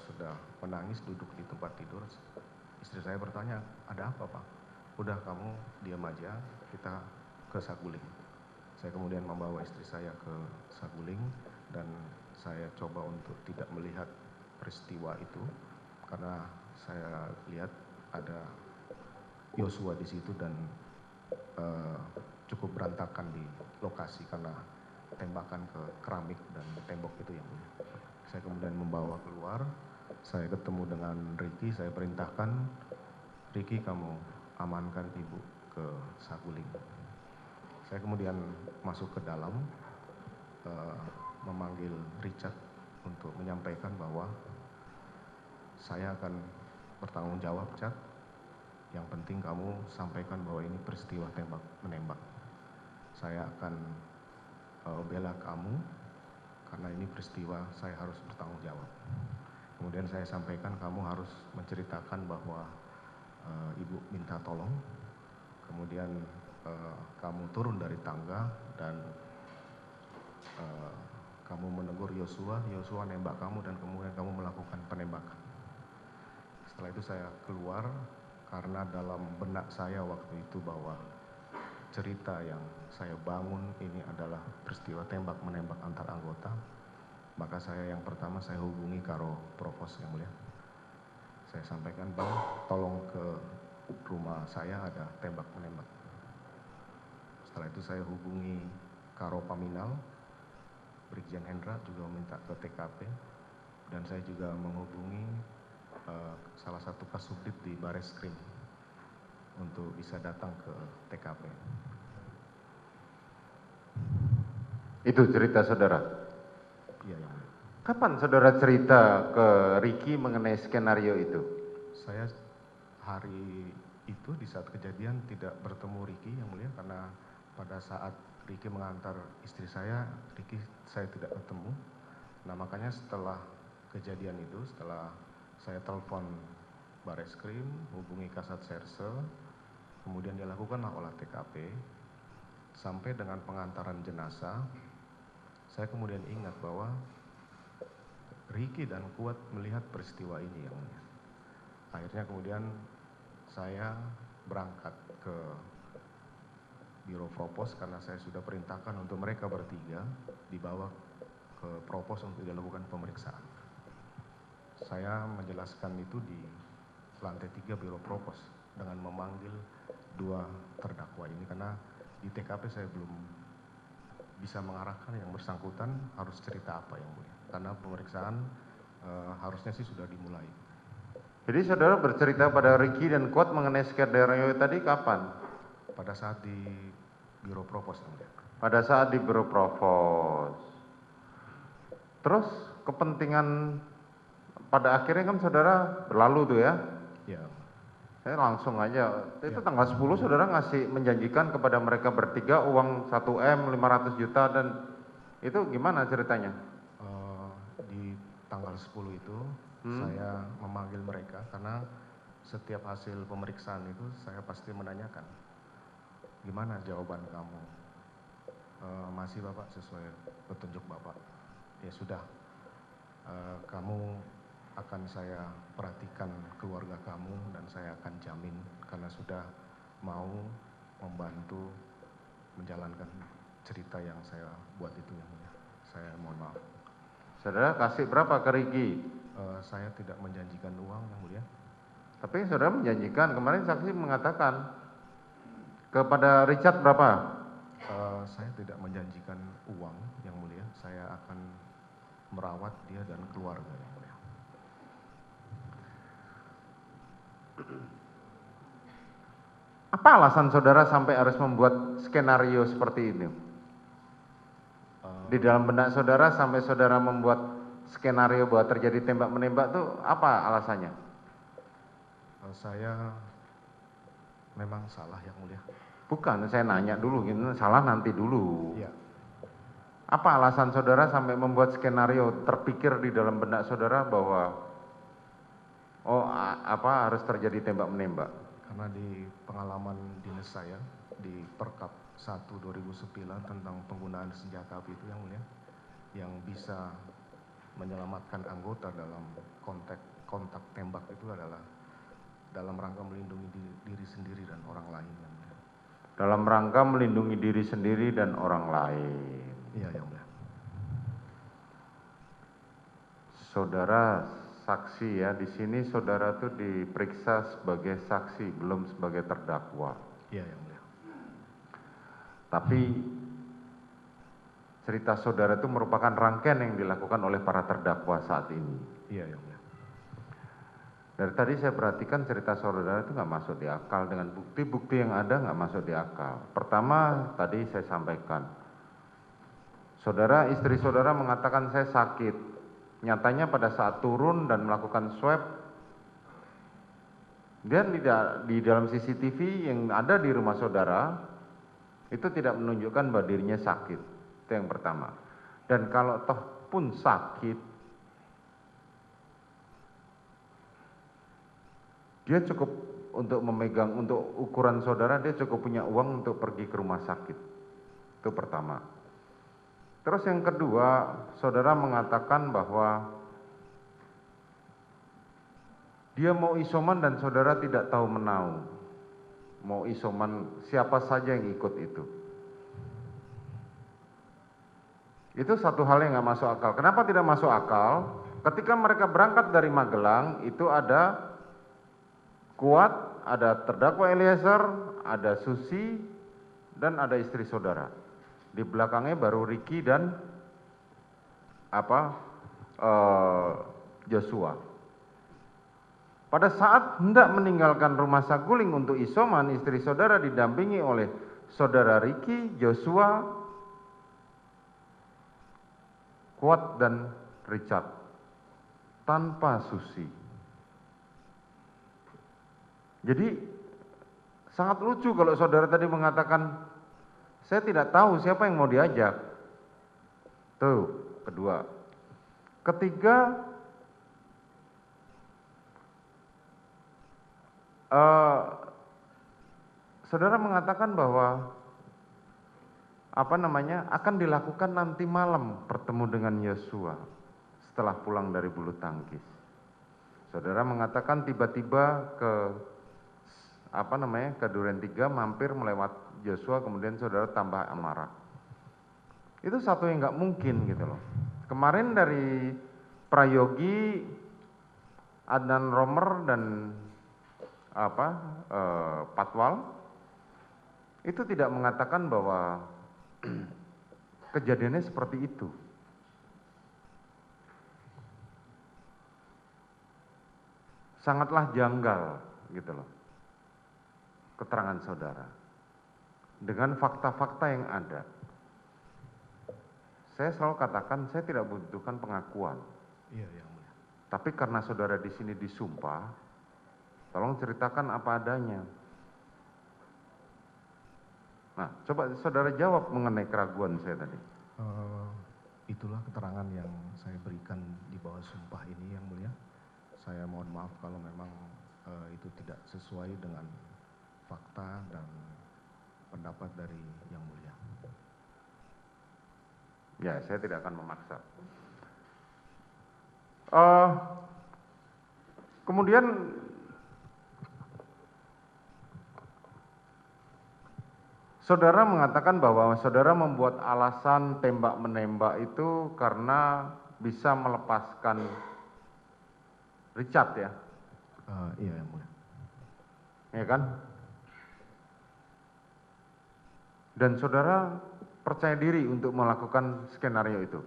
sudah menangis duduk di tempat tidur. Istri saya bertanya, ada apa Pak? Udah kamu diam aja, kita ke Saguling. Saya kemudian membawa istri saya ke Saguling dan saya coba untuk tidak melihat peristiwa itu karena saya lihat ada Yosua di situ dan cukup berantakan di lokasi karena tembakan ke keramik dan tembok itu yang mulia. Saya kemudian membawa keluar, saya ketemu dengan Ricky, saya perintahkan, Ricky kamu amankan ibu ke Saguling. Saya kemudian masuk ke dalam, memanggil Richard untuk menyampaikan bahwa saya akan bertanggung jawab, Chad. Yang penting kamu sampaikan bahwa ini peristiwa tembak menembak. Saya akan bela kamu karena ini peristiwa saya harus bertanggung jawab. Kemudian saya sampaikan kamu harus menceritakan bahwa ibu minta tolong. Kemudian kamu turun dari tangga dan kamu menegur Yosua, Yosua nembak kamu dan kemudian kamu melakukan penembakan. Setelah itu saya keluar karena dalam benak saya waktu itu bahwa cerita yang saya bangun ini adalah peristiwa tembak menembak antar anggota. Maka saya yang pertama saya hubungi Karo Provos yang mulia. Saya sampaikan Bang, tolong ke rumah saya ada tembak menembak. Setelah itu saya hubungi Karo Paminal, Brigjen Hendra juga meminta ke TKP dan saya juga menghubungi salah satu kasubdit di Bareskrim untuk bisa datang ke TKP. Itu cerita saudara? Iya yang mulia. Kapan saudara cerita ke Ricky mengenai skenario itu? Saya hari itu di saat kejadian tidak bertemu Ricky yang mulia karena pada saat Ricky mengantar istri saya, Ricky saya tidak ketemu. Nah makanya setelah kejadian itu, setelah saya telepon Bareskrim, hubungi Kasat Serse, kemudian dilakukanlah olah TKP, sampai dengan pengantaran jenazah, saya kemudian ingat bahwa Ricky dan Kuat melihat peristiwa ini yang mulia. Akhirnya kemudian saya berangkat ke Biro Propos karena saya sudah perintahkan untuk mereka bertiga dibawa ke Propos untuk dilakukan pemeriksaan. Saya menjelaskan itu di lantai 3 Biro Propos dengan memanggil 2 terdakwa ini karena di TKP saya belum bisa mengarahkan yang bersangkutan harus cerita apa yang mulia. Karena pemeriksaan harusnya sih sudah dimulai. Jadi saudara bercerita pada Ricky dan Kuat mengenai skenario tadi kapan? Pada saat di Biro Propos yang mulia. Pada saat di Biro Propos. Terus kepentingan pada akhirnya kan saudara berlalu tuh ya? Ya. Saya langsung aja, itu tanggal 10 saudara ngasih menjanjikan kepada mereka bertiga uang 1M 500 juta dan itu gimana ceritanya? Di tanggal 10 itu saya memanggil mereka karena setiap hasil pemeriksaan itu saya pasti menanyakan gimana jawaban kamu. Masih Bapak sesuai petunjuk Bapak. Ya sudah, kamu akan saya perhatikan keluarga kamu dan saya akan jamin karena sudah mau membantu menjalankan cerita yang saya buat itu yang mulia. Saya mohon maaf. Saudara kasih berapa ke Ricky? Saya tidak menjanjikan uang yang mulia. Tapi saudara menjanjikan, kemarin saksi mengatakan kepada Richard berapa? Saya tidak menjanjikan uang yang mulia. Saya akan merawat dia dan keluarga yang mulia. Apa alasan saudara sampai harus membuat skenario seperti ini? Di dalam benak saudara sampai saudara membuat skenario bahwa terjadi tembak-menembak itu apa alasannya? Saya memang salah yang mulia. Bukan, saya nanya dulu, gitu, salah nanti dulu. Ya. Apa alasan saudara sampai membuat skenario terpikir di dalam benak saudara bahwa harus terjadi tembak-menembak? Karena di pengalaman dinas saya di Perkap 1 2009 tentang penggunaan senjata api itu yang mulia, yang bisa menyelamatkan anggota dalam kontak tembak itu adalah dalam rangka melindungi diri sendiri dan orang lain yang mulia. Dalam rangka melindungi diri sendiri dan orang lain. Iya yang mulia. Saudara saksi ya, di sini saudara tuh diperiksa sebagai saksi, belum sebagai terdakwa. Iya yang mulia. Tapi cerita saudara itu merupakan rangkaian yang dilakukan oleh para terdakwa saat ini. Iya yang mulia. Dari tadi saya perhatikan cerita saudara itu nggak masuk di akal dengan bukti-bukti yang ada nggak masuk di akal. Pertama tadi saya sampaikan, istri saudara mengatakan saya sakit. Nyatanya pada saat turun dan melakukan swab, dia di dalam CCTV yang ada di rumah saudara itu tidak menunjukkan bahwa dirinya sakit. Itu yang pertama. Dan kalau toh pun sakit, dia cukup untuk memegang, untuk ukuran saudara, dia cukup punya uang untuk pergi ke rumah sakit. Itu pertama. Terus yang kedua, saudara mengatakan bahwa dia mau isoman dan saudara tidak tahu menau. Mau isoman siapa saja yang ikut itu. Itu satu hal yang nggak masuk akal. Kenapa tidak masuk akal? Ketika mereka berangkat dari Magelang, itu ada Kuat, ada terdakwa Eliezer, ada Susi, dan ada istri saudara. Di belakangnya baru Ricky dan Joshua. Pada saat hendak meninggalkan rumah Saguling untuk isoman, istri saudara didampingi oleh saudara Ricky, Joshua, Kuat, dan Richard. Tanpa Susi. Jadi sangat lucu kalau saudara tadi mengatakan, saya tidak tahu siapa yang mau diajak. Tuh, kedua. Ketiga, saudara mengatakan bahwa akan dilakukan nanti malam bertemu dengan Yosua. setelah pulang dari bulu tangkis. Saudara mengatakan tiba-tiba ke ke Duren 3 mampir melewat Joshua, kemudian saudara tambah amarah. Itu satu yang nggak mungkin gitu loh. Kemarin dari Prayogi, Adnan Romer dan Patwal itu tidak mengatakan bahwa kejadiannya seperti itu. Sangatlah janggal gitu loh keterangan saudara dengan fakta-fakta yang ada. Saya selalu katakan saya tidak membutuhkan pengakuan. Iya, yang mulia. Tapi karena saudara di sini disumpah, tolong ceritakan apa adanya. Nah, coba saudara jawab mengenai keraguan saya tadi. Itulah keterangan yang saya berikan di bawah sumpah ini, yang mulia. Saya mohon maaf kalau memang itu tidak sesuai dengan fakta dan pendapat dari yang mulia. Ya, saya tidak akan memaksa. Kemudian saudara mengatakan bahwa saudara membuat alasan tembak-menembak itu karena bisa melepaskan Richard ya? Iya, yang mulia. Ya kan? Dan saudara percaya diri untuk melakukan skenario itu?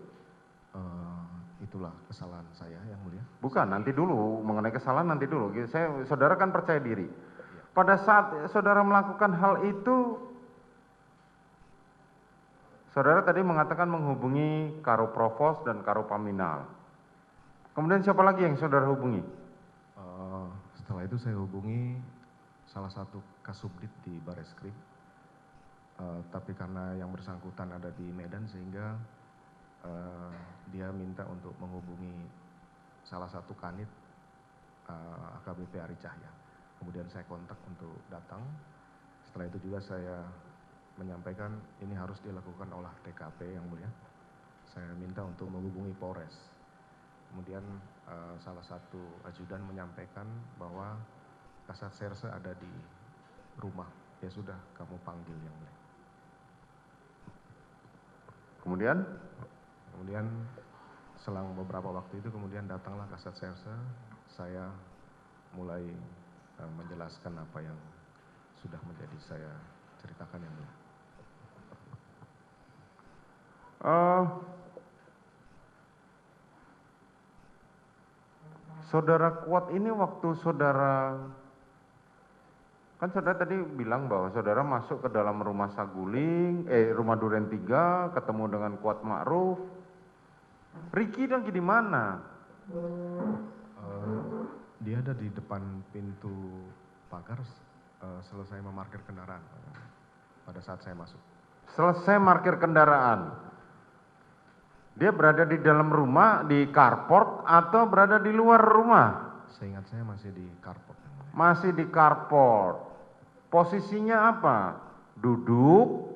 Itulah kesalahan saya, yang mulia. Bukan, nanti dulu, mengenai kesalahan nanti dulu. Saudara kan percaya diri. Pada saat saudara melakukan hal itu, saudara tadi mengatakan menghubungi Karo Provos dan Karo Paminal. Kemudian siapa lagi yang saudara hubungi? Setelah itu saya hubungi salah satu kasubdit di Bareskrim. Tapi karena yang bersangkutan ada di Medan, sehingga dia minta untuk menghubungi salah satu kanit AKBP Ari Cahya. Kemudian saya kontak untuk datang. Setelah itu juga saya menyampaikan ini harus dilakukan olah TKP, yang mulia. Saya minta untuk menghubungi Polres. Kemudian salah satu ajudan menyampaikan bahwa Kasat Serse ada di rumah. Ya sudah, kamu panggil, yang mulia. Kemudian selang beberapa waktu itu kemudian datanglah Kasat Serse. Saya mulai menjelaskan apa yang sudah menjadi saya ceritakan, yang mulia. Saudara Kuat ini waktu saudara, kan saudara tadi bilang bahwa saudara masuk ke dalam rumah Saguling, rumah Duren 3, ketemu dengan Kuat Ma'ruf. Ricky lagi di mana? Dia ada di depan pintu pagar selesai memarkir kendaraan pada saat saya masuk. Selesai markir kendaraan. Dia berada di dalam rumah, di carport, atau berada di luar rumah? Seingat saya masih di carport, yang mulia. Masih di carport. Posisinya apa? Duduk?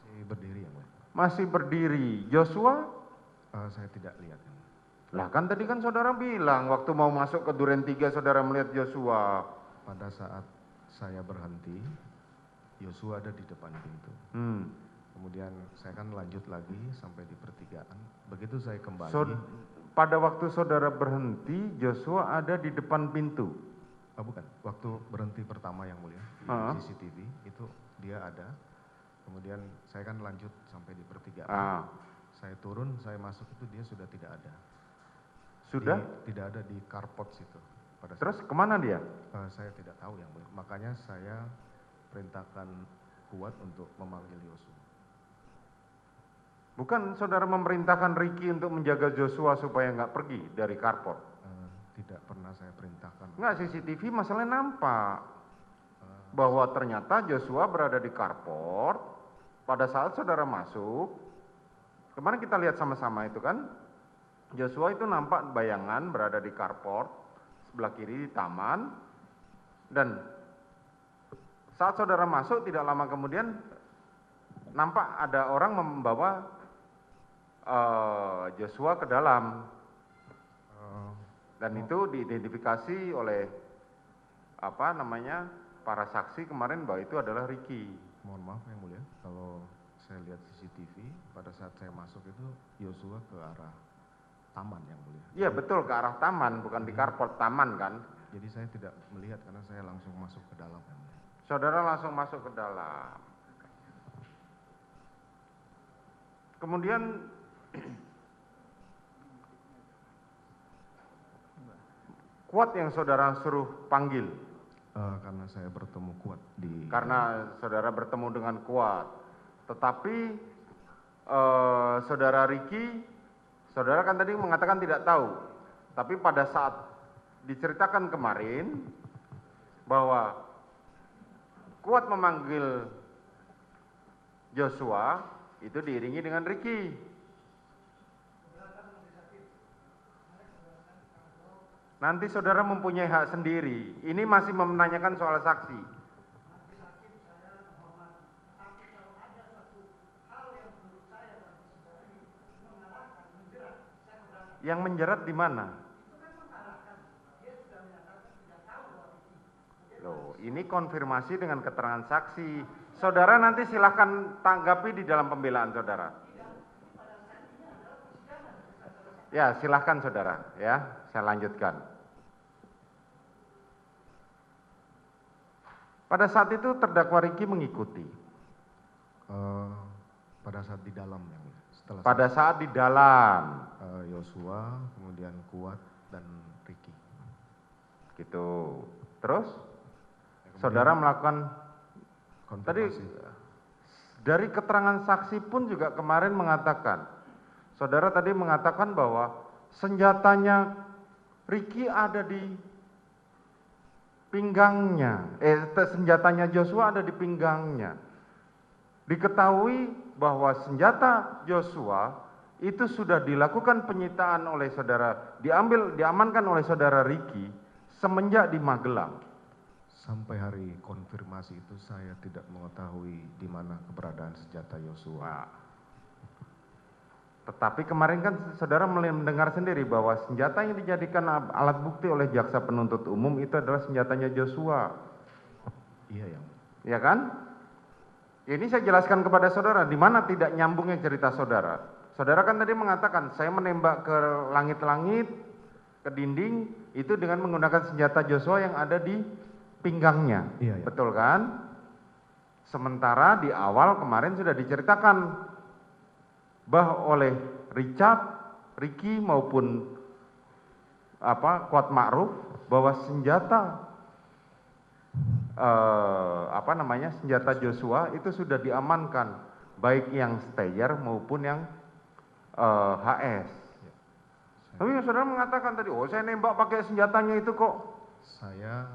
Masih berdiri, yang mulia. Masih berdiri. Joshua? Saya tidak lihat, yang mulia. Lah kan tadi kan saudara bilang waktu mau masuk ke Duren 3 saudara melihat Joshua. Pada saat saya berhenti, Joshua ada di depan pintu. Kemudian saya kan lanjut lagi sampai di pertigaan. Begitu saya kembali. Pada waktu saudara berhenti, Joshua ada di depan pintu? Bukan, waktu berhenti pertama, yang mulia, di CCTV itu dia ada. Kemudian saya kan lanjut sampai di pertigaan. Saya turun, saya masuk itu dia sudah tidak ada. Sudah? Tidak ada di carport situ. Terus kemana dia? Saya tidak tahu, yang mulia. Makanya saya perintahkan Kuat untuk memanggil Joshua. Bukan saudara memerintahkan Ricky untuk menjaga Joshua supaya nggak pergi dari carport? Tidak pernah saya perintahkan. Nggak, CCTV masalahnya nampak bahwa ternyata Joshua berada di carport pada saat saudara masuk. Kemarin kita lihat sama-sama itu kan, Joshua itu nampak bayangan berada di carport sebelah kiri di taman, dan saat saudara masuk tidak lama kemudian nampak ada orang membawa Joshua ke dalam. Dan itu diidentifikasi oleh para saksi kemarin bahwa itu adalah Ricky. Mohon maaf yang mulia, kalau saya lihat CCTV pada saat saya masuk itu Yosua ke arah taman yang mulia. Iya betul, ke arah taman, bukan di carport, taman kan. Jadi saya tidak melihat karena saya langsung masuk ke dalam yang mulia. Saudara langsung masuk ke dalam. Kemudian Kuat yang saudara suruh panggil. Karena saya bertemu Kuat di... Karena saudara bertemu dengan Kuat. Tetapi saudara Ricky, saudara kan tadi mengatakan tidak tahu. Tapi pada saat diceritakan kemarin bahwa Kuat memanggil Joshua, itu diiringi dengan Ricky. Nanti saudara mempunyai hak sendiri. Ini masih menanyakan soal saksi. Yang menjerat di mana? Loh, ini konfirmasi dengan keterangan saksi. Saudara nanti silahkan tanggapi di dalam pembelaan saudara. Ya, silahkan saudara. Ya, saya lanjutkan. Pada saat itu terdakwa Ricky mengikuti. Pada saat di dalam yang mulia. Pada saat di dalam. Yosua, kemudian Kuat dan Ricky. Gitu. Terus saudara melakukan konfirmasi. Tadi dari keterangan saksi pun juga kemarin mengatakan, saudara tadi mengatakan bahwa senjatanya Ricky ada di pinggangnya, senjatanya Joshua ada di pinggangnya. Diketahui bahwa senjata Joshua itu sudah dilakukan penyitaan oleh saudara, diamankan oleh saudara Ricky semenjak di Magelang. Sampai hari konfirmasi itu saya tidak mengetahui di mana keberadaan senjata Joshua. Tetapi kemarin kan saudara mendengar sendiri bahwa senjata yang dijadikan alat bukti oleh jaksa penuntut umum itu adalah senjatanya Joshua. Iya yang. Ya kan? Ini saya jelaskan kepada saudara di mana tidak nyambungnya cerita saudara. Saudara kan tadi mengatakan saya menembak ke langit-langit, ke dinding itu dengan menggunakan senjata Joshua yang ada di pinggangnya. Iya, iya. Betul kan? Sementara di awal kemarin sudah diceritakan bahwa oleh Richard, Ricky maupun Kuat Ma'ruf bahwa senjata senjata Joshua itu sudah diamankan baik yang Steyr maupun yang HS. Tapi saudara mengatakan tadi, oh saya nembak pakai senjatanya itu kok. Saya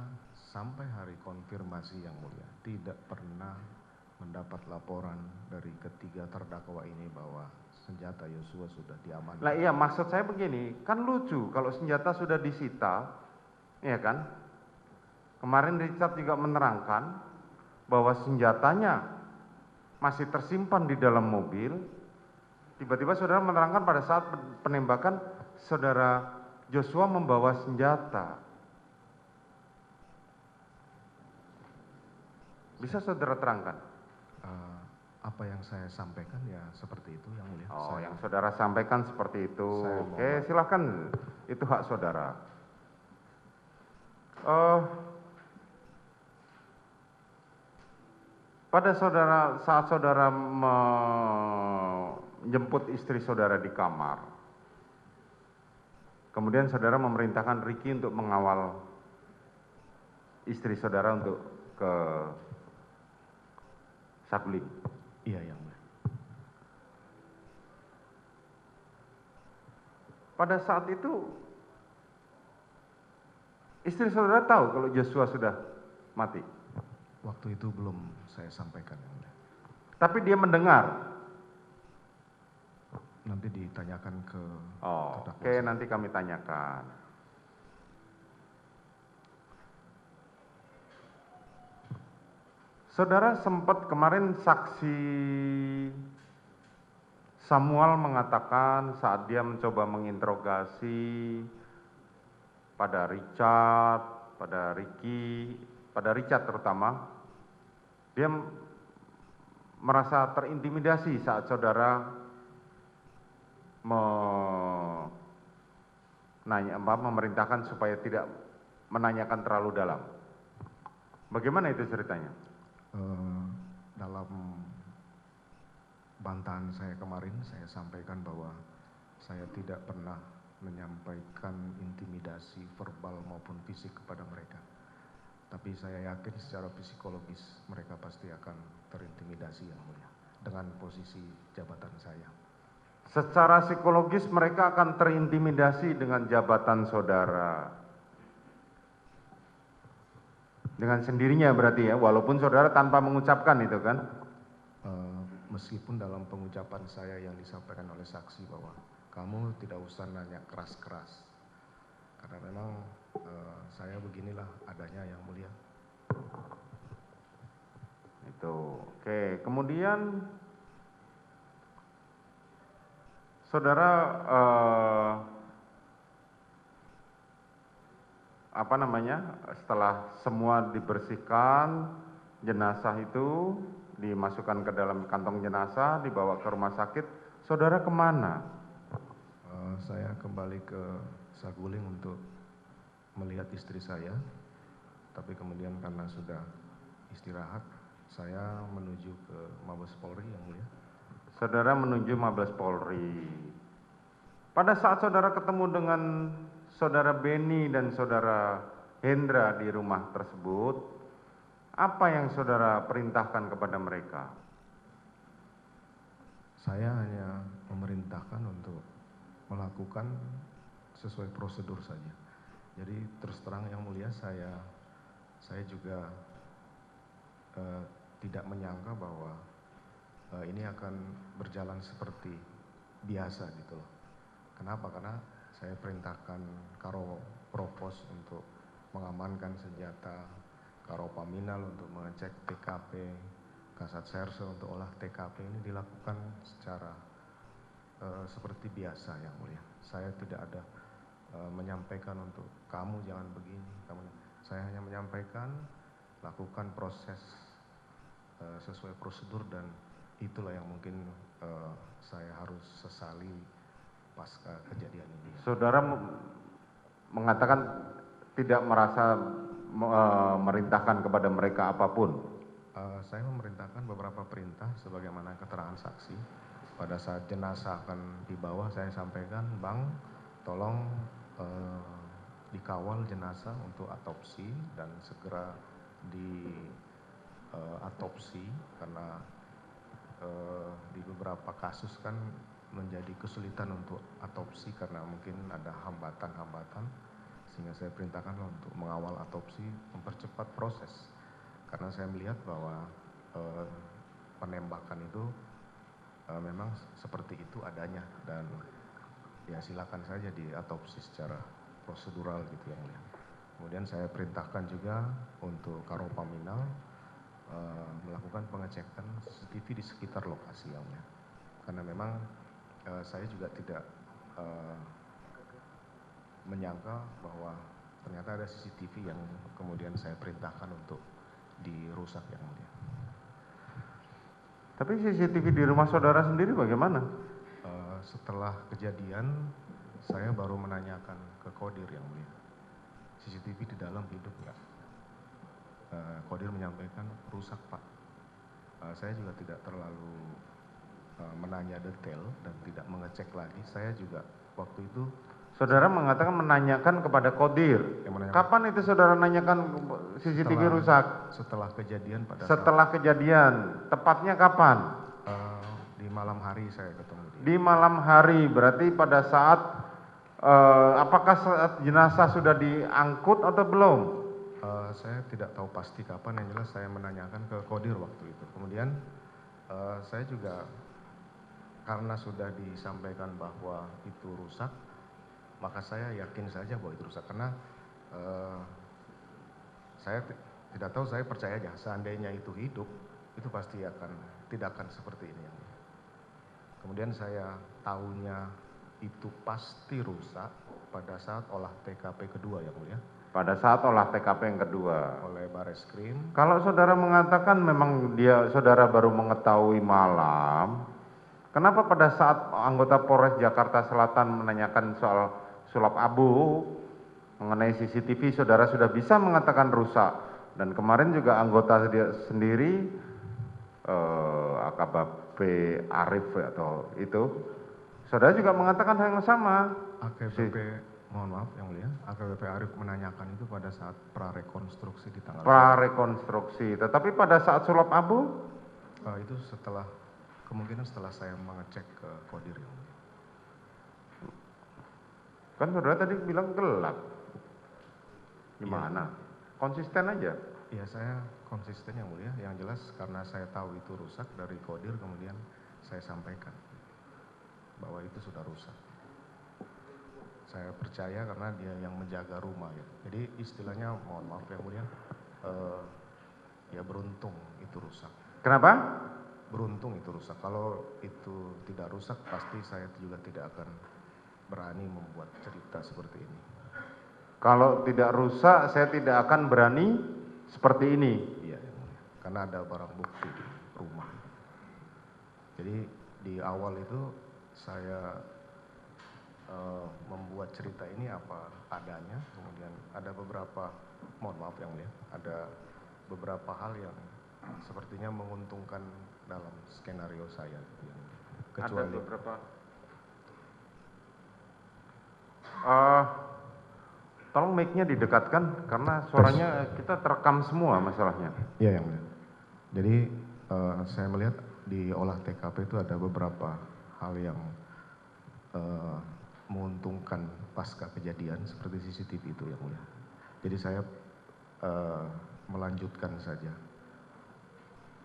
sampai hari konfirmasi yang mulia tidak pernah mendapat laporan dari ketiga terdakwa ini bahwa senjata Joshua sudah diamankan. Lah iya, maksud saya begini, kan lucu kalau senjata sudah disita, ya kan? Kemarin Richard juga menerangkan bahwa senjatanya masih tersimpan di dalam mobil. Tiba-tiba saudara menerangkan pada saat penembakan saudara Joshua membawa senjata. Bisa saudara terangkan? Apa yang saya sampaikan ya seperti itu yang mulia. Oh, yang saudara sampaikan seperti itu. Oke, silahkan. Itu hak saudara. Pada saat saudara menjemput istri saudara di kamar, kemudian saudara memerintahkan Ricky untuk mengawal istri saudara untuk ke Saguling. Iya yang mulia. Pada saat itu istri saudara tahu kalau Joshua sudah mati. Waktu itu belum saya sampaikan yang mulia. Tapi dia mendengar. Nanti ditanyakan ke terdakwa. Oke, nanti kami tanyakan. Saudara sempat kemarin saksi Samuel mengatakan saat dia mencoba menginterogasi pada Richard, pada Ricky, pada Richard terutama, dia merasa terintimidasi saat saudara memerintahkan supaya tidak menanyakan terlalu dalam. Bagaimana itu ceritanya? Dalam bantahan saya kemarin, saya sampaikan bahwa saya tidak pernah menyampaikan intimidasi verbal maupun fisik kepada mereka. Tapi saya yakin secara psikologis mereka pasti akan terintimidasi yang mulia dengan posisi jabatan saya. Secara psikologis mereka akan terintimidasi dengan jabatan saudara. Dengan sendirinya berarti ya, walaupun saudara tanpa mengucapkan itu kan? Meskipun dalam pengucapan saya yang disampaikan oleh saksi bahwa kamu tidak usah nanya keras-keras. Karena memang saya beginilah adanya yang mulia. Itu, oke. Kemudian saudara setelah semua dibersihkan, jenazah itu dimasukkan ke dalam kantong jenazah, dibawa ke rumah sakit, saudara kemana? Saya kembali ke Saguling untuk melihat istri saya, tapi kemudian karena sudah istirahat, saya menuju ke Mabes Polri yang mulia. Saudara menuju Mabes Polri. Pada saat saudara ketemu dengan saudara Beni dan saudara Hendra di rumah tersebut, apa yang saudara perintahkan kepada mereka? Saya hanya memerintahkan untuk melakukan sesuai prosedur saja. Jadi terus terang yang mulia, saya juga tidak menyangka bahwa ini akan berjalan seperti biasa gitu loh. Kenapa? Karena saya perintahkan Karo Propos untuk mengamankan senjata, Karo Paminal untuk mengecek TKP, Kasat Serse untuk olah TKP. Ini dilakukan secara seperti biasa yang mulia. Saya tidak ada menyampaikan untuk kamu jangan begini, saya hanya menyampaikan lakukan proses sesuai prosedur, dan itulah yang mungkin saya harus sesali pasca kejadian ini. Saudara mengatakan tidak merasa merintahkan kepada mereka apapun? Saya memerintahkan beberapa perintah sebagaimana keterangan saksi. Pada saat jenazah akan dibawa, saya sampaikan, Bang, tolong dikawal jenazah untuk autopsi dan segera diatopsi, karena di beberapa kasus kan menjadi kesulitan untuk autopsi karena mungkin ada hambatan-hambatan, sehingga saya perintahkan untuk mengawal autopsi, mempercepat proses. Karena saya melihat bahwa penembakan itu memang seperti itu adanya, dan ya silakan saja diatopsi secara prosedural gitu yang mulia. Kemudian saya perintahkan juga untuk Karo Paminal melakukan pengecekan CCTV di sekitar lokasi yang mulia. Karena memang saya juga tidak menyangka bahwa ternyata ada CCTV yang kemudian saya perintahkan untuk dirusak yang mulia. Tapi CCTV di rumah saudara sendiri bagaimana? Setelah kejadian, saya baru menanyakan ke Kodir yang mulia, CCTV di dalam hidup nggak? Kodir menyampaikan rusak Pak. Saya juga tidak terlalu menanya detail dan tidak mengecek lagi. Saya juga waktu itu. Saudara mengatakan menanyakan kepada Kodir. Kapan itu saudara nanyakan CCTV rusak? Setelah kejadian Setelah kejadian, tepatnya kapan? Di malam hari saya ketemu dia. Di malam hari, berarti pada saat apakah saat jenazah sudah diangkut atau belum? Saya tidak tahu pasti kapan, yang jelas saya menanyakan ke Kodir waktu itu. Kemudian saya juga karena sudah disampaikan bahwa itu rusak, maka saya yakin saja bahwa itu rusak, karena saya tidak tahu, saya percaya aja seandainya itu hidup, itu pasti tidak akan seperti ini. Kemudian saya tahunya itu pasti rusak pada saat olah TKP kedua yang mulia. Pada saat olah TKP yang kedua. Oleh Bareskrim. Kalau saudara mengatakan memang saudara baru mengetahui malam, kenapa pada saat anggota Polres Jakarta Selatan menanyakan soal sulap abu mengenai CCTV, saudara sudah bisa mengatakan rusak. Dan kemarin juga anggota sendiri, AKBP Arif atau itu, saudara juga mengatakan hal yang sama. AKBP, mohon maaf yang mulia, AKBP Arif menanyakan itu pada saat prarekonstruksi di tanggal. Prarekonstruksi, tetapi pada saat sulap abu? Itu kemungkinan setelah saya mengecek ke Kodir yang mulia. Kan saudara tadi bilang gelap. Gimana? Konsisten aja. Iya, saya konsisten yang mulia. Yang jelas karena saya tahu itu rusak dari Kodir, kemudian saya sampaikan bahwa itu sudah rusak. Saya percaya karena dia yang menjaga rumah ya. Jadi istilahnya, mohon maaf yang mulia, ya beruntung itu rusak. Kenapa? Beruntung itu rusak. Kalau itu tidak rusak, pasti saya juga tidak akan berani membuat cerita seperti ini. Kalau tidak rusak, saya tidak akan berani seperti ini. Iya, yang mulia. Karena ada barang bukti di rumah. Jadi di awal itu saya membuat cerita ini apa adanya, kemudian ada beberapa, mohon maaf yang mulia, ada beberapa hal yang sepertinya menguntungkan dalam skenario saya. Kecuali ada beberapa. Tolong mic-nya didekatkan karena suaranya kita terekam semua masalahnya. Iya yang mulia. Jadi saya melihat di olah TKP itu ada beberapa hal yang menguntungkan pasca kejadian seperti CCTV itu yang mulia. Jadi saya melanjutkan saja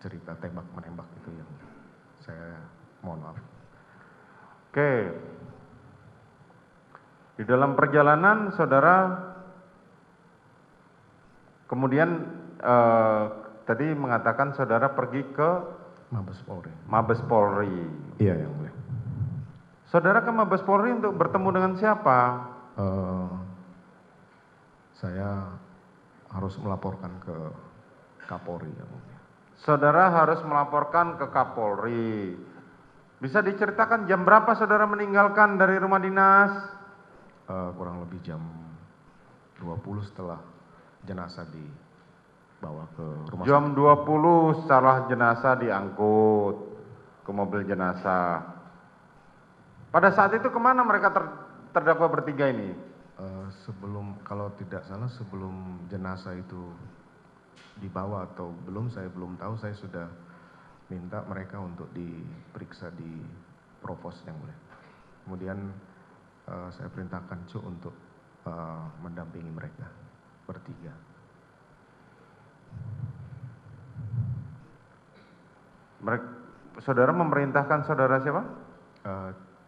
cerita tembak menembak itu yang saya mohon maaf. Oke. Di dalam perjalanan saudara kemudian tadi mengatakan saudara pergi ke Mabes Polri. Mabes Polri. Iya yang mulia. Saudara ke Mabes Polri untuk bertemu dengan siapa? Saya harus melaporkan ke Kapolri yang mulia. Saudara harus melaporkan ke Kapolri. Bisa diceritakan jam berapa saudara meninggalkan dari rumah dinas? Kurang lebih jam 20 setelah jenazah dibawa ke rumah jam 20 setelah jenazah diangkut ke mobil jenazah. Pada saat itu kemana mereka terdakwa bertiga ini? Kalau tidak salah sebelum jenazah itu dibawa atau belum, saya belum tahu. Saya sudah minta mereka untuk diperiksa di Provos yang mulia. Kemudian saya perintahkan Cuk untuk mendampingi mereka bertiga. Saudara memerintahkan saudara siapa?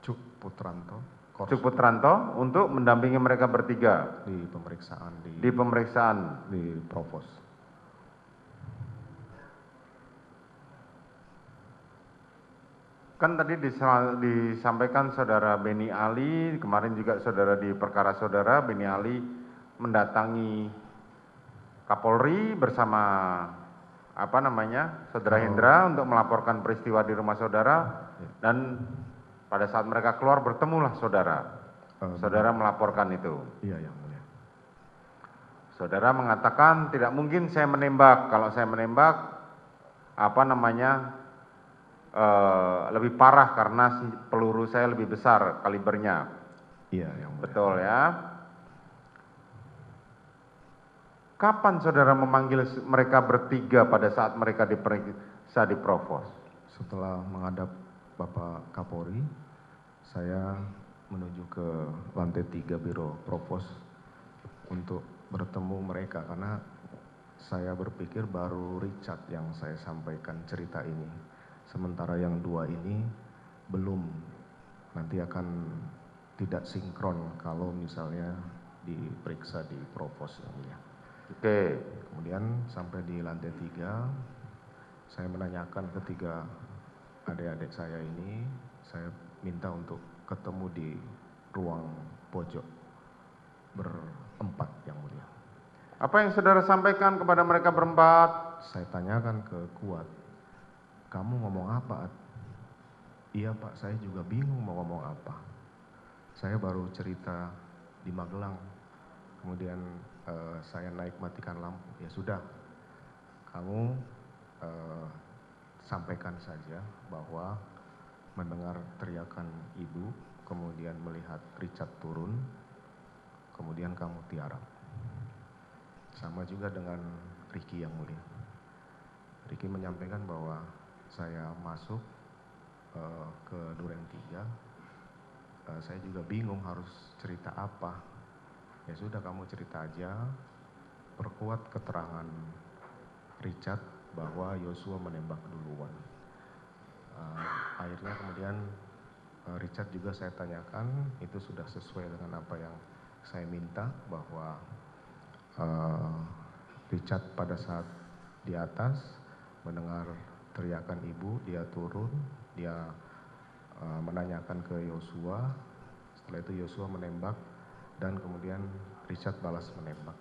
Cuk Putranto. Cuk Putranto untuk mendampingi mereka bertiga di pemeriksaan di Provos. Kan tadi disampaikan saudara Beni Ali, kemarin juga saudara di perkara saudara Beni Ali mendatangi Kapolri bersama saudara Hendra untuk melaporkan peristiwa di rumah saudara, dan pada saat mereka keluar bertemulah saudara. Saudara melaporkan itu. Iya yang mulia. Saudara mengatakan tidak mungkin saya menembak. Kalau saya menembak lebih parah karena peluru saya lebih besar kalibernya. Iya yang mulia. Betul ya. Kapan saudara memanggil mereka bertiga pada saat mereka diperiksa di Provos? Setelah menghadap Bapak Kapolri, saya menuju ke lantai 3 Biro Provos untuk bertemu mereka karena saya berpikir baru Richard yang saya sampaikan cerita ini. Sementara yang dua ini belum, nanti akan tidak sinkron kalau misalnya diperiksa di Provos yang mulia. Oke. Kemudian sampai di lantai 3, saya menanyakan ketiga adik-adik saya ini, saya minta untuk ketemu di ruang pojok berempat yang mulia. Apa yang saudara sampaikan kepada mereka berempat? Saya tanyakan ke Kuat, kamu ngomong apa? Iya Pak, saya juga bingung mau ngomong apa. Saya baru cerita di Magelang, kemudian saya naik matikan lampu. Ya sudah, kamu sampaikan saja bahwa mendengar teriakan ibu, kemudian melihat Richard turun, kemudian kamu tiarap. Sama juga dengan Ricky yang mulia. Ricky menyampaikan bahwa saya masuk ke Duren 3, saya juga bingung harus cerita apa. Ya sudah, kamu cerita aja, perkuat keterangan Richard bahwa Yosua menembak duluan. Akhirnya kemudian Richard juga saya tanyakan, itu sudah sesuai dengan apa yang saya minta, bahwa Richard pada saat di atas mendengar teriakan ibu, dia turun, dia menanyakan ke Yosua, setelah itu Yosua menembak dan kemudian Richard balas menembak.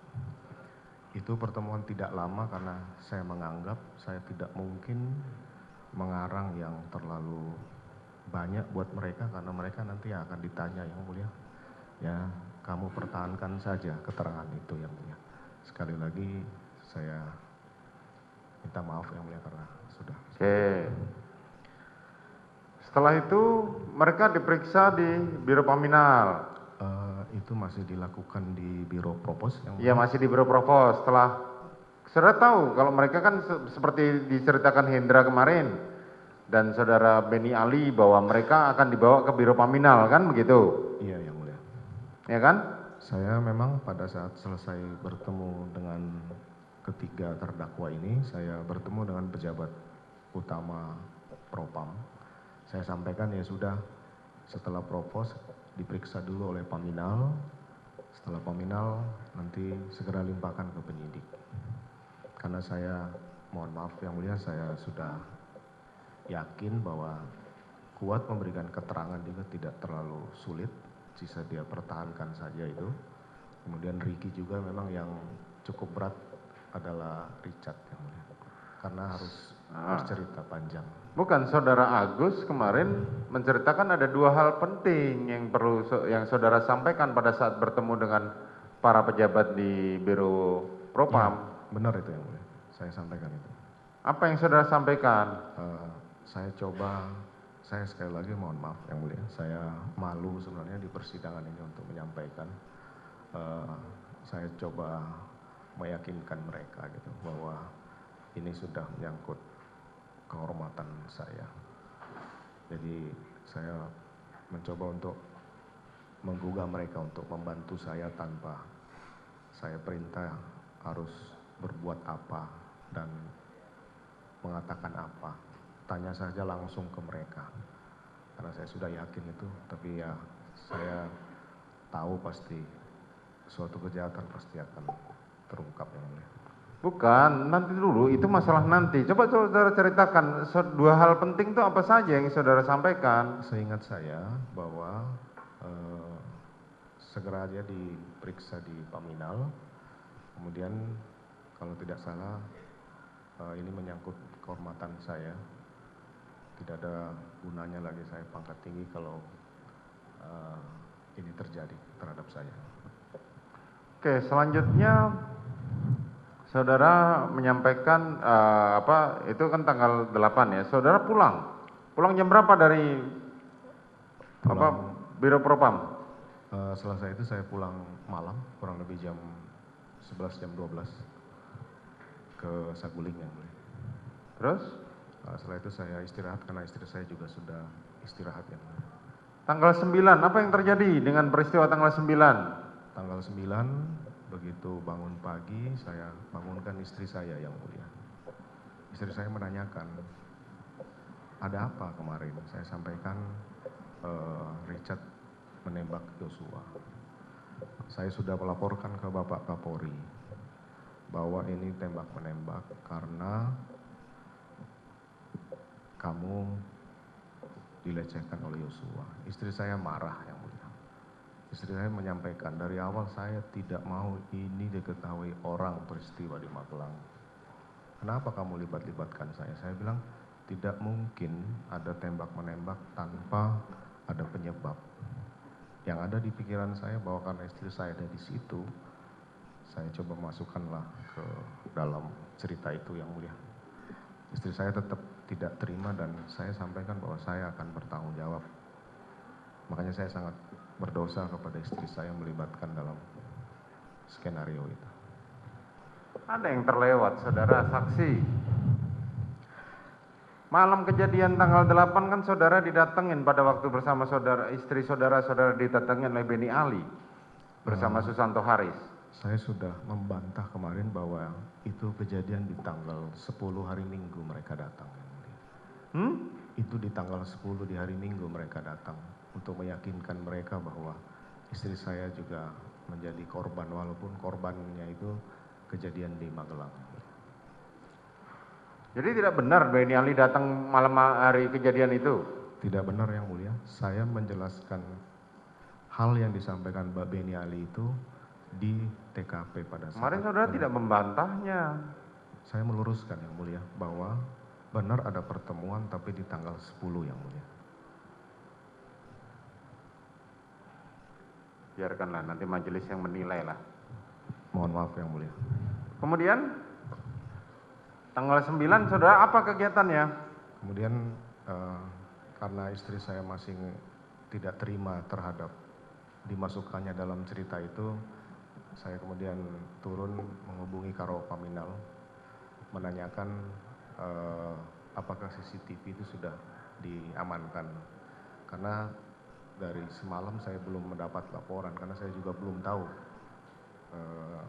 Itu pertemuan tidak lama karena saya menganggap saya tidak mungkin mengarang yang terlalu banyak buat mereka, karena mereka nanti akan ditanya yang mulia. Ya, kamu pertahankan saja keterangan itu yang mulia. Sekali lagi saya minta maaf yang mulia karena sudah. Oke. Setelah itu mereka diperiksa di Biro Paminal. Itu masih dilakukan di Biro Propos yang mulia. Iya, masih di Biro Propos. Setelah saudara tahu kalau mereka kan seperti diceritakan Hendra kemarin dan saudara Beni Ali bahwa mereka akan dibawa ke Biro Paminal, kan begitu? Iya yang mulia. Ya kan? Saya memang pada saat selesai bertemu dengan ketiga terdakwa ini, saya bertemu dengan pejabat utama Propam. Saya sampaikan ya sudah, setelah Propos diperiksa dulu oleh Paminal, setelah Paminal nanti segera limpahkan ke penyidik. Karena saya, mohon maaf yang mulia, saya sudah yakin bahwa Kuat memberikan keterangan juga tidak terlalu sulit, sisa dia pertahankan saja itu. Kemudian Ricky juga memang yang cukup berat adalah Richard yang mulia, karena harus bercerita panjang. Bukan, saudara Agus kemarin menceritakan ada dua hal penting yang perlu yang saudara sampaikan pada saat bertemu dengan para pejabat di Biro Propam. Ya, benar itu yang mulia, saya sampaikan itu. Apa yang saudara sampaikan? Saya sekali lagi mohon maaf yang mulia, saya malu sebenarnya di persidangan ini untuk menyampaikan. Saya coba meyakinkan mereka gitu bahwa ini sudah menyangkut kehormatan saya. Jadi saya mencoba untuk menggugah mereka untuk membantu saya tanpa saya perintah harus berbuat apa dan mengatakan apa. Tanya saja langsung ke mereka, karena saya sudah yakin itu. Tapi ya saya tahu pasti suatu kejahatan pasti akan terungkap yang mulia. Bukan, nanti dulu, itu masalah nanti. Coba saudara ceritakan dua hal penting itu apa saja yang saudara sampaikan. Seingat saya bahwa segera aja diperiksa di Paminal, kemudian kalau tidak salah ini menyangkut kehormatan saya. Tidak ada gunanya lagi saya pangkat tinggi kalau ini terjadi terhadap saya. Oke, selanjutnya saudara menyampaikan itu kan tanggal 8 ya. Saudara pulang jam berapa dari Biro Propam? Selesai itu saya pulang malam, kurang lebih jam 11, jam 12 ke Saguling yang mulia. Terus? Setelah itu saya istirahat karena istri saya juga sudah istirahat yang mulia. Tanggal 9, apa yang terjadi dengan peristiwa tanggal 9? Tanggal 9, begitu bangun pagi, saya bangunkan istri saya yang mulia. Istri saya menanyakan, ada apa kemarin? Saya sampaikan Richard menembak Yosua. Saya sudah melaporkan ke Bapak Kapolri bahwa ini tembak menembak karena kamu dilecehkan oleh Yosua. Istri saya marah yang mulia. Istri saya menyampaikan, dari awal saya tidak mau ini diketahui orang peristiwa di Magelang. Kenapa kamu libatkan saya? Saya bilang, tidak mungkin ada tembak-menembak tanpa ada penyebab. Yang ada di pikiran saya bahwa karena istri saya ada di situ, saya coba masukkanlah ke dalam cerita itu yang mulia. Istri saya tetap tidak terima dan saya sampaikan bahwa saya akan bertanggung jawab. Makanya saya sangat berdosa kepada istri saya melibatkan dalam skenario itu. Ada yang terlewat, saudara saksi. Malam kejadian tanggal 8 kan saudara didatengin pada waktu bersama saudara, istri saudara didatengin oleh Beni Ali bersama Susanto Haris. Saya sudah membantah kemarin bahwa itu kejadian di tanggal 10 hari Minggu mereka datang. Itu di tanggal 10 di hari Minggu mereka datang untuk meyakinkan mereka bahwa istri saya juga menjadi korban walaupun korbannya itu kejadian di Magelang. Jadi tidak benar Beni Ali datang malam hari kejadian itu? Tidak benar yang mulia. Saya menjelaskan hal yang disampaikan Mbak Beni Ali itu di TKP pada saat. Kemarin saudara tidak membantahnya. Saya meluruskan yang mulia bahwa benar ada pertemuan tapi di tanggal 10 yang mulia. Biarkanlah nanti majelis yang menilai lah. Mohon maaf yang mulia. Kemudian tanggal 9 saudara apa kegiatannya? Kemudian karena istri saya masih tidak terima terhadap dimasukkannya dalam cerita itu, saya kemudian turun menghubungi Karo Paminal menanyakan apakah CCTV itu sudah diamankan. Karena dari semalam saya belum mendapat laporan karena saya juga belum tahu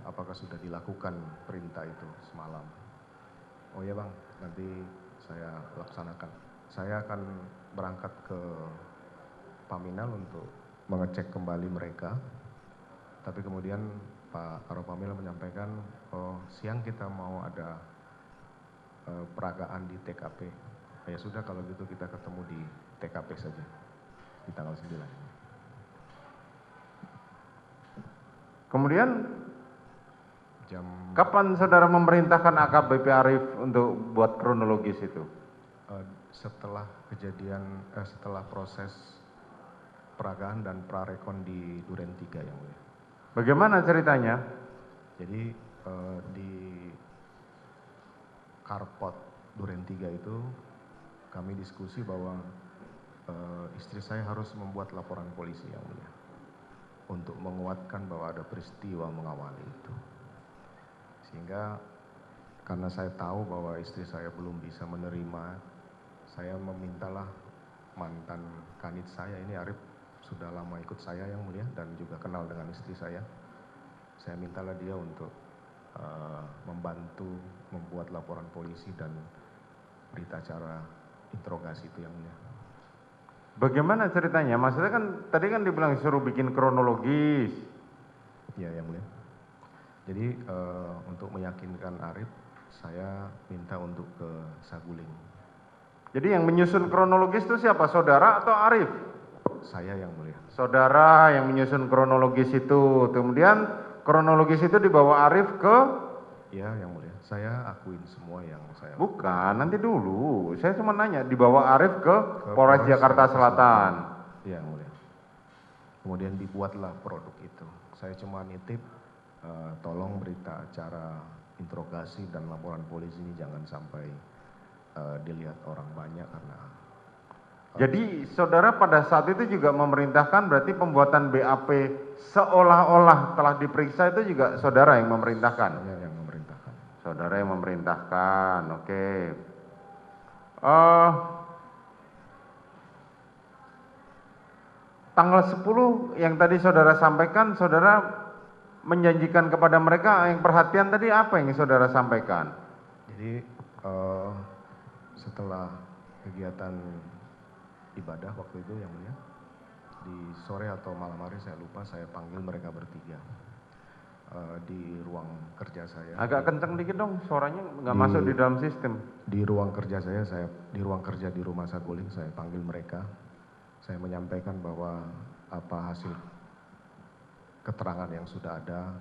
apakah sudah dilakukan perintah itu semalam. Oh ya bang, nanti saya laksanakan. Saya akan berangkat ke Paminal untuk mengecek kembali mereka. Tapi kemudian Pak Karo Paminal menyampaikan, oh siang kita mau ada peragaan di TKP. Ya sudah kalau gitu kita ketemu di TKP saja di tanggal 9. Kemudian Jam kapan saudara memerintahkan AKBP Arif untuk buat kronologis itu? Setelah kejadian, setelah proses peragaan dan prarekon di Duren 3 yang mulia. Bagaimana ceritanya? Jadi di Karpot Duren 3 itu kami diskusi bahwa istri saya harus membuat laporan polisi yang mulia untuk menguatkan bahwa ada peristiwa mengawali itu. Sehingga karena saya tahu bahwa istri saya belum bisa menerima, saya memintalah mantan kanit saya ini Arif sudah lama ikut saya yang mulia dan juga kenal dengan istri saya. Saya mintalah dia untuk membantu membuat laporan polisi dan berita acara interogasi itu yang mulia. Bagaimana ceritanya? Maksudnya kan tadi kan dibilang suruh bikin kronologis. Ya yang mulia. Jadi untuk meyakinkan Arif, saya minta untuk ke Saguling. Jadi yang menyusun kronologis itu siapa? Saudara atau Arif? Saya yang mulia. Saudara yang menyusun kronologis itu. Kemudian kronologis itu dibawa Arif ke? Ya yang mulia. Saya akuin semua yang saya. Bukan, nanti dulu. Saya cuma nanya, dibawa Arif ke Polres Jakarta Selatan. Iya yang mulia. Kemudian dibuatlah produk itu. Saya cuma nitip, tolong berita acara interogasi dan laporan polisi ini jangan sampai dilihat orang banyak karena. Jadi saudara pada saat itu juga memerintahkan berarti pembuatan BAP seolah-olah telah diperiksa itu juga saudara yang memerintahkan? Saya yang memerintahkan. Saudara yang memerintahkan, oke. Tanggal 10 yang tadi saudara sampaikan, saudara menjanjikan kepada mereka yang perhatian tadi apa yang saudara sampaikan? Jadi setelah kegiatan ibadah waktu itu yang mulia, di sore atau malam hari saya lupa, saya panggil mereka bertiga di ruang kerja saya. Agak kencang dikit dong, suaranya nggak masuk di dalam sistem. Di ruang kerja saya di ruang kerja di rumah Saguling, saya panggil mereka. Saya menyampaikan bahwa apa hasil keterangan yang sudah ada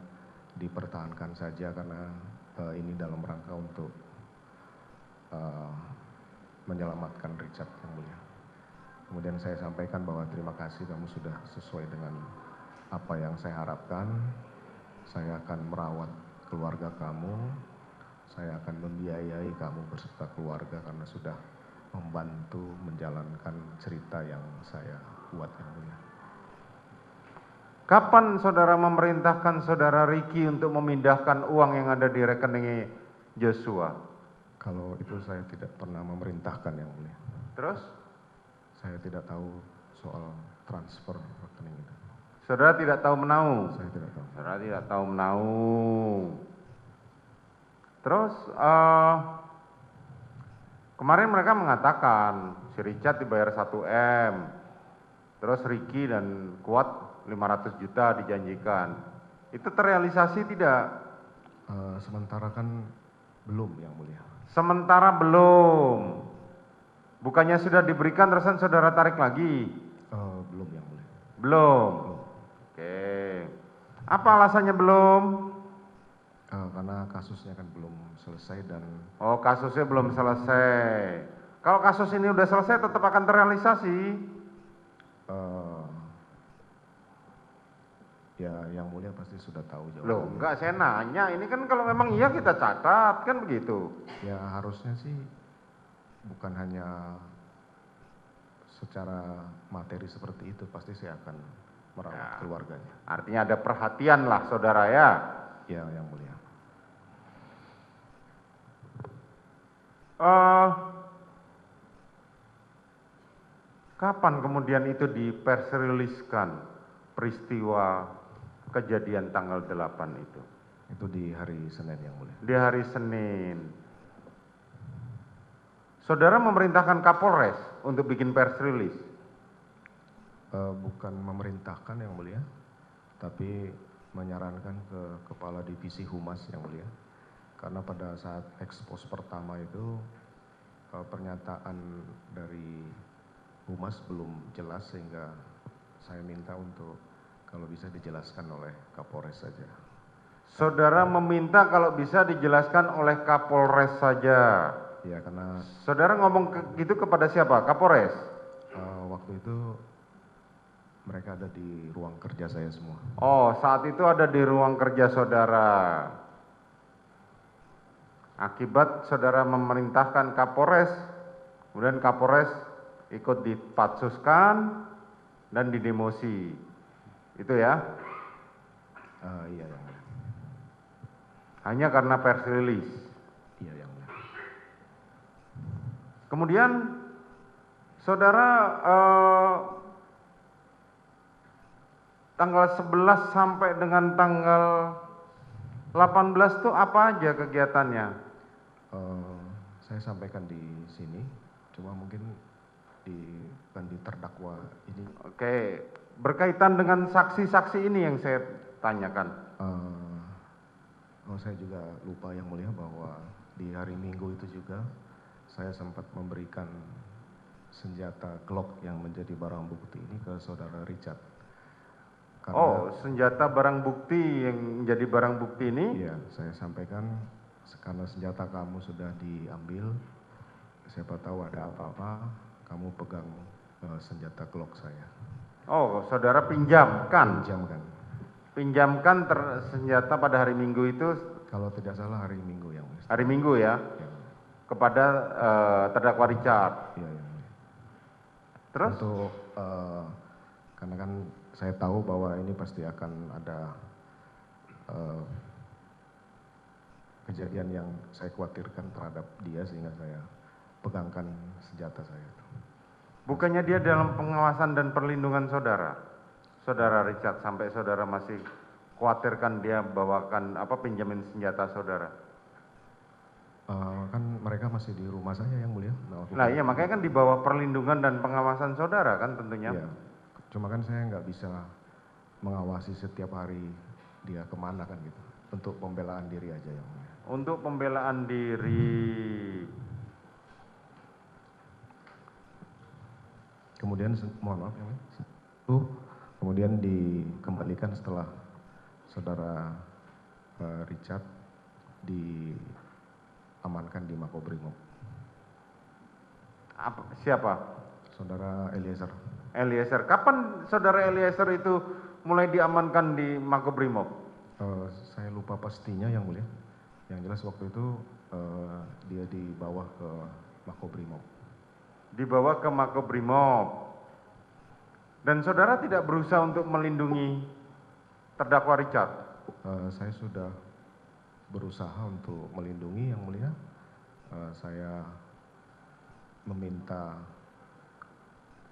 dipertahankan saja karena ini dalam rangka untuk menyelamatkan Richard yang mulia. Kemudian saya sampaikan bahwa terima kasih kamu sudah sesuai dengan apa yang saya harapkan. Saya akan merawat keluarga kamu, saya akan membiayai kamu beserta keluarga karena sudah membantu menjalankan cerita yang saya buat yang mulia. Kapan saudara memerintahkan saudara Ricky untuk memindahkan uang yang ada di rekening Joshua? Kalau itu saya tidak pernah memerintahkan yang mulia. Terus? Saya tidak tahu soal transfer rekening itu. Saudara tidak tahu menau? Saya tidak tahu. Saudara tidak tahu menau. Terus kemarin mereka mengatakan si Richard dibayar 1 M. Terus Ricky dan Kuat 500 juta dijanjikan. Itu terrealisasi tidak? Sementara kan belum yang mulia. Sementara belum. Bukannya sudah diberikan terusan saudara tarik lagi? Belum yang mulia. Belum. Oke. Apa alasannya belum? Karena kasusnya kan belum selesai dan Oh, kasusnya belum selesai. Kalau kasus ini udah selesai tetap akan terrealisasi. ya yang mulia pasti sudah tahu jawabannya. Loh, enggak, saya nanya. Ini kan kalau memang iya kita catat, kan begitu. Ya harusnya sih bukan hanya secara materi seperti itu, pasti saya akan merawat keluarganya. Artinya ada perhatian lah saudara ya. Ya yang mulia. Kapan kemudian itu diperseriliskan peristiwa kejadian tanggal 8 itu? Itu di hari Senin yang mulia. Di hari Senin. Saudara memerintahkan Kapolres untuk bikin press release? Bukan memerintahkan yang mulia, tapi menyarankan ke Kepala Divisi Humas yang mulia. Karena pada saat ekspos pertama itu pernyataan dari Humas belum jelas sehingga saya minta untuk kalau bisa dijelaskan oleh Kapolres saja. Saudara meminta kalau bisa dijelaskan oleh Kapolres saja. Ya karena saudara ngomong gitu kepada siapa? Kapolres? Waktu itu mereka ada di ruang kerja saya semua. Oh, saat itu ada di ruang kerja saudara. Akibat saudara memerintahkan Kapolres, kemudian Kapolres ikut dipatsuskan dan didemosi. Itu ya? Iya yang mulia. Hanya karena press release. Iya yang mulia. Kemudian saudara tanggal 11 sampai dengan tanggal 18 itu apa aja kegiatannya? Saya sampaikan di sini, cuma mungkin di terdakwa ini. Oke, berkaitan dengan saksi-saksi ini yang saya tanyakan. Saya juga lupa yang mulia bahwa di hari Minggu itu juga saya sempat memberikan senjata Glock yang menjadi barang bukti ini ke saudara Richard. Karena, senjata barang bukti yang menjadi barang bukti ini? Iya, saya sampaikan karena senjata kamu sudah diambil, siapa tahu ada apa-apa, kamu pegang senjata Glock saya. Oh, saudara pinjamkan? Pinjamkan. Pinjamkan senjata pada hari Minggu itu? Kalau tidak salah hari Minggu yang mulia. Hari Minggu ya? Ya. Kepada terdakwa Richard? Iya, ya. Terus? Untuk, karena kan saya tahu bahwa ini pasti akan ada kejadian yang saya khawatirkan terhadap dia sehingga saya pegangkan senjata saya. Bukannya dia dalam pengawasan dan perlindungan saudara? Saudara Richard sampai saudara masih khawatirkan dia bawakan pinjamin senjata saudara? Kan mereka masih di rumah saya yang mulia. Nah iya makanya kan di bawah perlindungan dan pengawasan saudara kan tentunya. Iya. Cuma kan saya nggak bisa mengawasi setiap hari dia kemana kan gitu. Untuk pembelaan diri aja yang mulia. Untuk pembelaan diri. Kemudian mohon maaf yang mulia. Kemudian dikembalikan setelah saudara Richard diamankan di Makobrimob. Siapa? Saudara Eliezer. Eliezer. Kapan saudara Eliezer itu mulai diamankan di Makobrimob? Saya lupa pastinya yang mulia. Yang jelas waktu itu dia dibawa ke Makobrimob. Dibawa ke Makobrimob. Dan saudara tidak berusaha untuk melindungi terdakwa Richard? Saya sudah berusaha untuk melindungi yang mulia. Saya meminta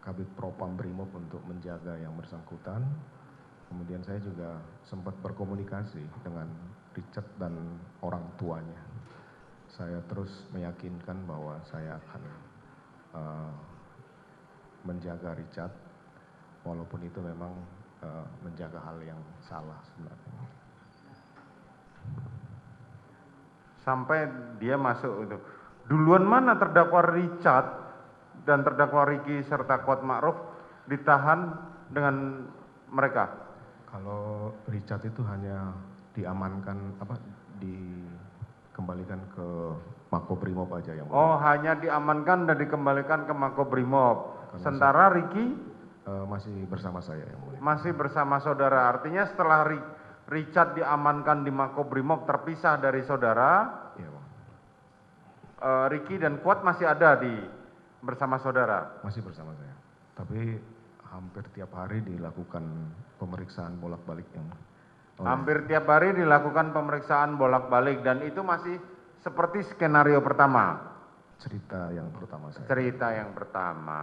Kabid Propam Brimob untuk menjaga yang bersangkutan. Kemudian saya juga sempat berkomunikasi dengan Richard dan orang tuanya. Saya terus meyakinkan bahwa saya akan menjaga Richard, walaupun itu memang menjaga hal yang salah sebenarnya. Sampai dia masuk itu. Duluan mana terdakwa Richard dan terdakwa Ricky serta Kuat Ma'ruf ditahan dengan mereka? Kalau Richard itu hanya diamankan dikembalikan ke Makobrimob aja yang mulia. Oh, hanya diamankan dan dikembalikan ke Makobrimob. Sementara Ricky masih bersama saya yang mulia. masih bersama saudara. Artinya setelah Richard diamankan di Makobrimob terpisah dari saudara, Iya, Bang. Ricky dan Kuat masih ada bersama saudara? Masih bersama saya. Tapi hampir tiap hari dilakukan pemeriksaan bolak-balik yang Hampir tiap hari dilakukan pemeriksaan bolak-balik dan itu masih seperti skenario pertama. cerita yang pertama saya. Cerita yang pertama.